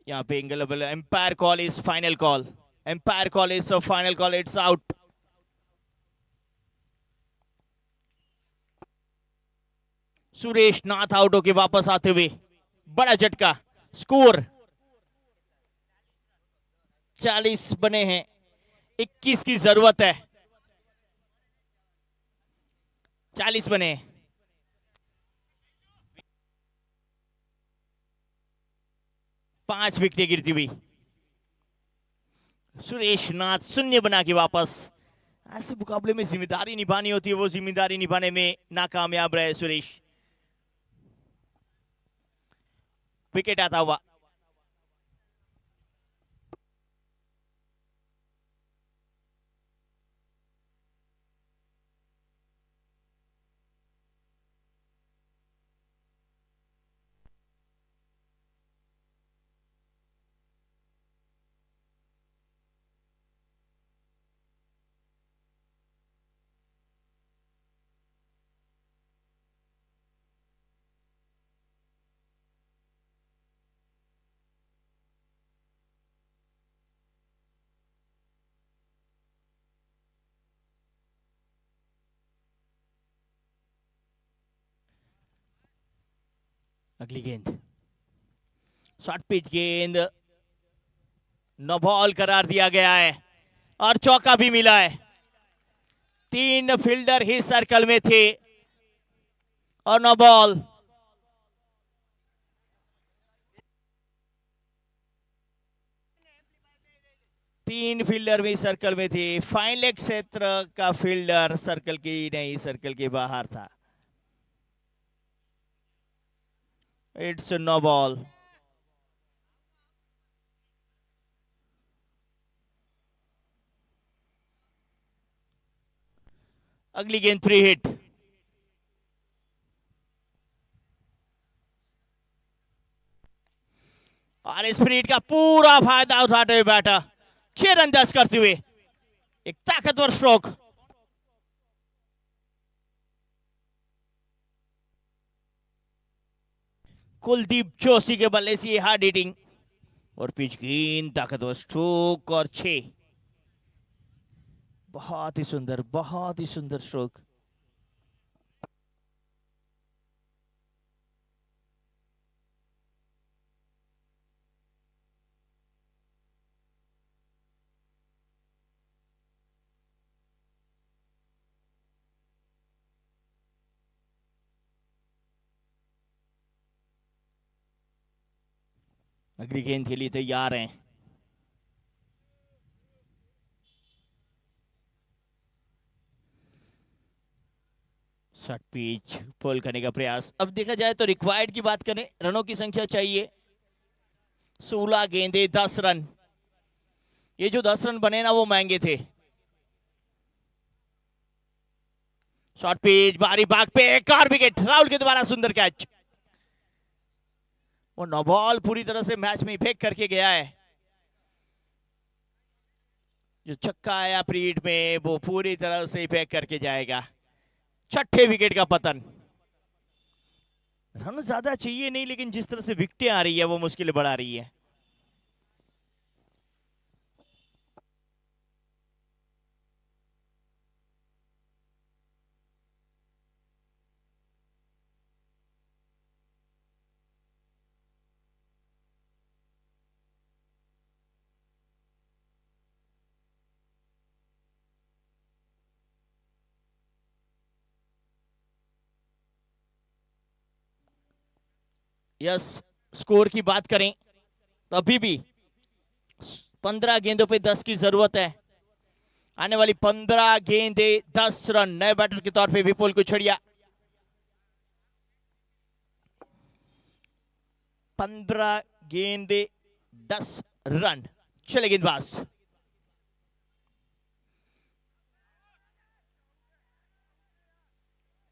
S1: यहाँ पे angle umpire call is final call. Umpire call is final call, it's out. Suresh Nath out होके वापस आते हुए बड़ा झटका। स्कोर 40 बने हैं, 21 की जरूरत है। 40 बने। 5 विकेटें गिरती हुई। सुरेश नाथ शून्य बना के वापस। ऐसे मुकाबले में जिम्मेदारी निभानी होती है, वो जिम्मेदारी निभाने में नाकामयाब रहे सुरेश। विकेट आता हुआ। अगली गेंद शॉर्ट पिच गेंद, नो बॉल करार दिया गया है और चौका भी मिला है। 3 फील्डर ही सर्कल में थे और नो बॉल। तीन फील्डर भी सर्कल में थे। फाइन लेग क्षेत्र का फील्डर सर्कल की नहीं, सर्कल के बाहर था। It's no ball. अगली गेंद 3 हिट। और स्प्रिट का पूरा फायदा उठाते हुए बैठा, 6 रन दर्ज करते हुए एक ताकतवर स्ट्रोक। कुलदीप जोशी के बल्ले से हार्ड हिटिंग और पिच गेंद, ताकतवर स्ट्रोक और 6। बहुत ही सुंदर, बहुत ही सुंदर स्ट्रोक। अगली गेंद के लिए तैयार हैं। शॉर्ट पिच पुल करने का प्रयास। अब देखा जाए तो रिक्वायर्ड की बात करें, रनों की संख्या चाहिए 16 गेंदे 10 रन। ये जो 10 रन बने ना वो महंगे थे। शॉर्ट पिच, बारी बाग पे एक और विकेट। राहुल के द्वारा सुंदर कैच। वो नो बॉल पूरी तरह से मैच में इफेक्ट करके गया है। जो छक्का आया पीरियड में वो पूरी तरह से इफेक्ट करके जाएगा। 6ठे विकेट का पतन। रन ज्यादा चाहिए नहीं, लेकिन जिस तरह से विकेटें आ रही है वो मुश्किल बढ़ा रही है। यस, स्कोर की बात करें तो अभी भी 15 गेंदों पे 10 की जरूरत है। आने वाली 15 गेंदे 10 रन। नए बैटर के तौर पे विपुल कुछड़िया। 15 गेंदे 10 रन। चले गेंदबाज।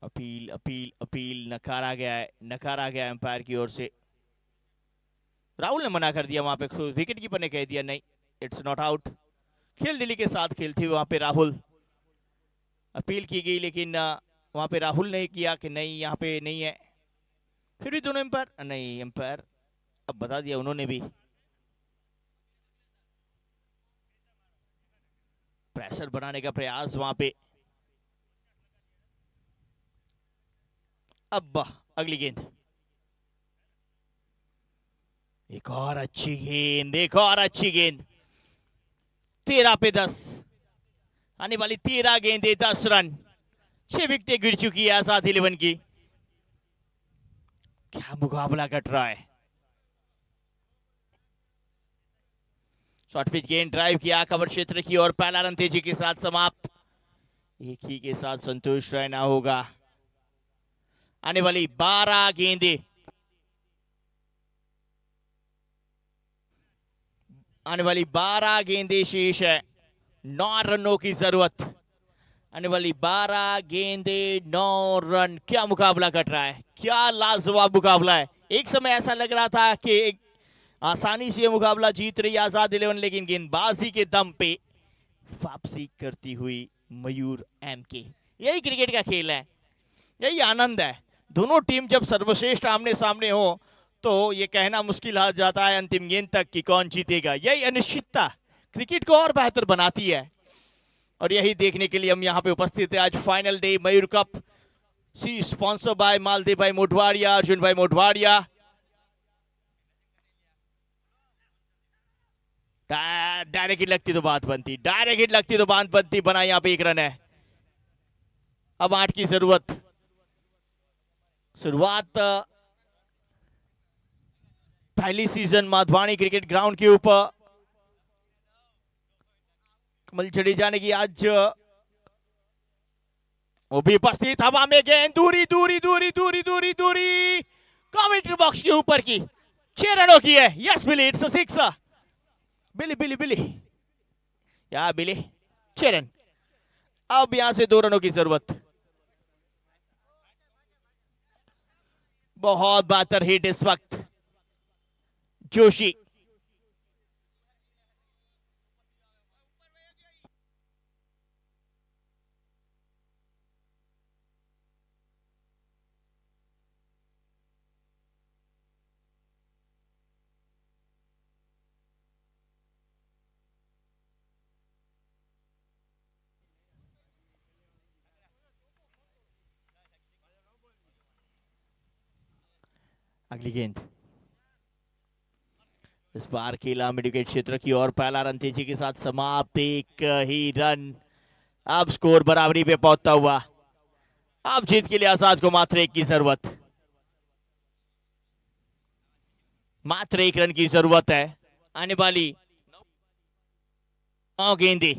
S1: अपील अपील अपील, नकारा गया है, नकारा गया एम्पायर की ओर से। राहुल ने मना कर दिया वहां पे, विकेट कीपर ने कह दिया नहीं, इट्स नॉट आउट। खेल दिली के साथ खेलते हुए वहां पे राहुल, अपील की गई लेकिन वहां पे राहुल ने किया कि नहीं यहाँ पे नहीं है। फिर भी दोनों एम्पायर, नहीं एम्पायर अब बता दिया उन्होंने भी। प्रेशर बनाने का प्रयास वहां पे। अब अगली गेंद, एक और अच्छी गेंद, एक और अच्छी गेंद। 13 पे 10, आने वाली 13 गेंदे 10 रन, 6 विकेटें गिर चुकी है आजाद 11 की। क्या मुकाबला कट रहा है। शॉर्ट पिच गेंद ड्राइव किया कवर क्षेत्र की और पहला रन तेजी के साथ समाप्त। एक ही के साथ संतोष रहना होगा। आने वाली 12 गेंदे, आने वाली 12 गेंदे शेष है, 9 रनों की जरूरत। आने वाली 12 गेंदे 9 रन। क्या मुकाबला कट रहा है, क्या लाजवाब मुकाबला है। एक समय ऐसा लग रहा था कि आसानी से ये मुकाबला जीत रही आजाद 11, लेकिन गेंदबाजी के दम पे वापसी करती हुई मयूर एमके। यही क्रिकेट का खेल है, यही आनंद है। दोनों टीम जब सर्वश्रेष्ठ आमने सामने हो तो ये कहना मुश्किल हो जाता है अंतिम गेंद तक कि कौन जीतेगा। यही अनिश्चितता क्रिकेट को और बेहतर बनाती है, और यही देखने के लिए हम यहाँ पे उपस्थित है। आज final day Mayur cup, see sponsor by Maldev भाई मोढवाड़िया, अर्जुन भाई मोढवाड़िया। डायरेक्ट हिट लगती तो बात बनती, डायरेक्ट हिट लगती तो बात बनती। बना यहाँ पे 1 रन है। अब 8 की जरूरत। शुरुआत पहली सीजन माधवानी क्रिकेट ग्राउंड के ऊपर कमल जडेजा ने की आज, वो भी उपस्थित। हवा में गेंद दूरी दूरी दूरी दूरी दूरी दूरी, कमेंट्री बॉक्स के ऊपर की। 6 रनों की है। यस बिली, इट्स अ 6। बिली बिली बिली, या बिली, 6 रन। अब यहां से 2 रनों की जरूरत। बहुत बेहतर हिट इस वक्त जोशी। अगली गेंद, इस बार खेला मिड विकेट क्षेत्र की और पहला रन तेजी के साथ समाप्त। 1 ही रन। अब स्कोर बराबरी पे पहुंचता हुआ। अब जीत के लिए आजाद को मात्र 1 की जरूरत, मात्र 1 रन की जरूरत है। आने वाली 9 गेंदे।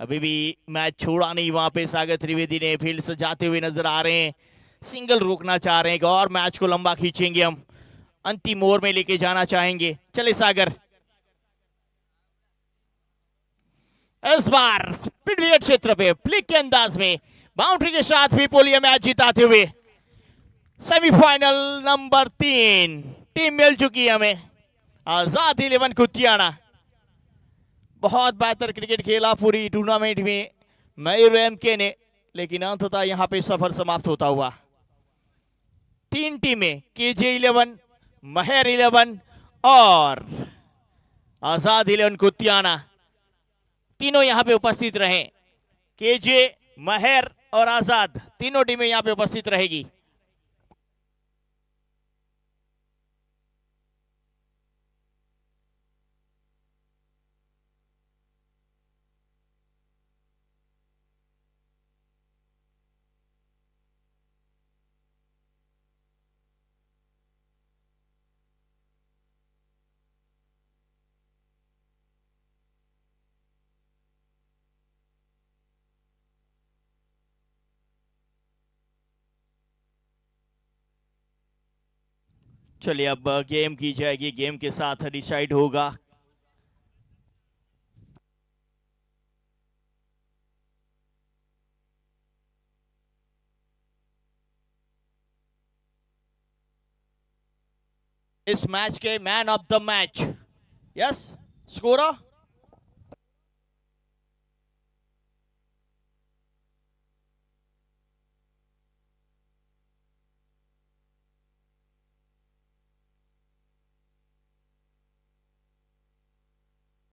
S1: अभी भी मैच छोड़ा नहीं वहां पे सागर त्रिवेदी ने, फील्ड से जाते हुए नजर आ रहे हैं। सिंगल रोकना चाह रहे हैं और मैच को लंबा खींचेंगे हम, अंतिम ओवर में लेके जाना चाहेंगे। चले सागर, इस बार स्पीड विकेट क्षेत्र पे फ्लिक के अंदाज में बाउंड्री के साथ भी पोलिया मैच जिताते हुए सेमीफाइनल नंबर 3 टीम मिल चुकी है हमें, आजाद 11 कुतियाना। बहुत बेहतर क्रिकेट खेला पूरी टूर्नामेंट में मयूर एमके ने, लेकिन अंततः यहां पे सफर समाप्त होता हुआ। 3 टीमें, केजे 11, महर 11 और आजाद 11 कुतियाना, तीनों यहां पे उपस्थित रहे। केजे, महर और आजाद, तीनों टीमें यहां पे उपस्थित रहेगी। चलिए अब गेम की जाएगी, गेम के साथ डिसाइड होगा। इस मैच के man of the match. Yes, scorer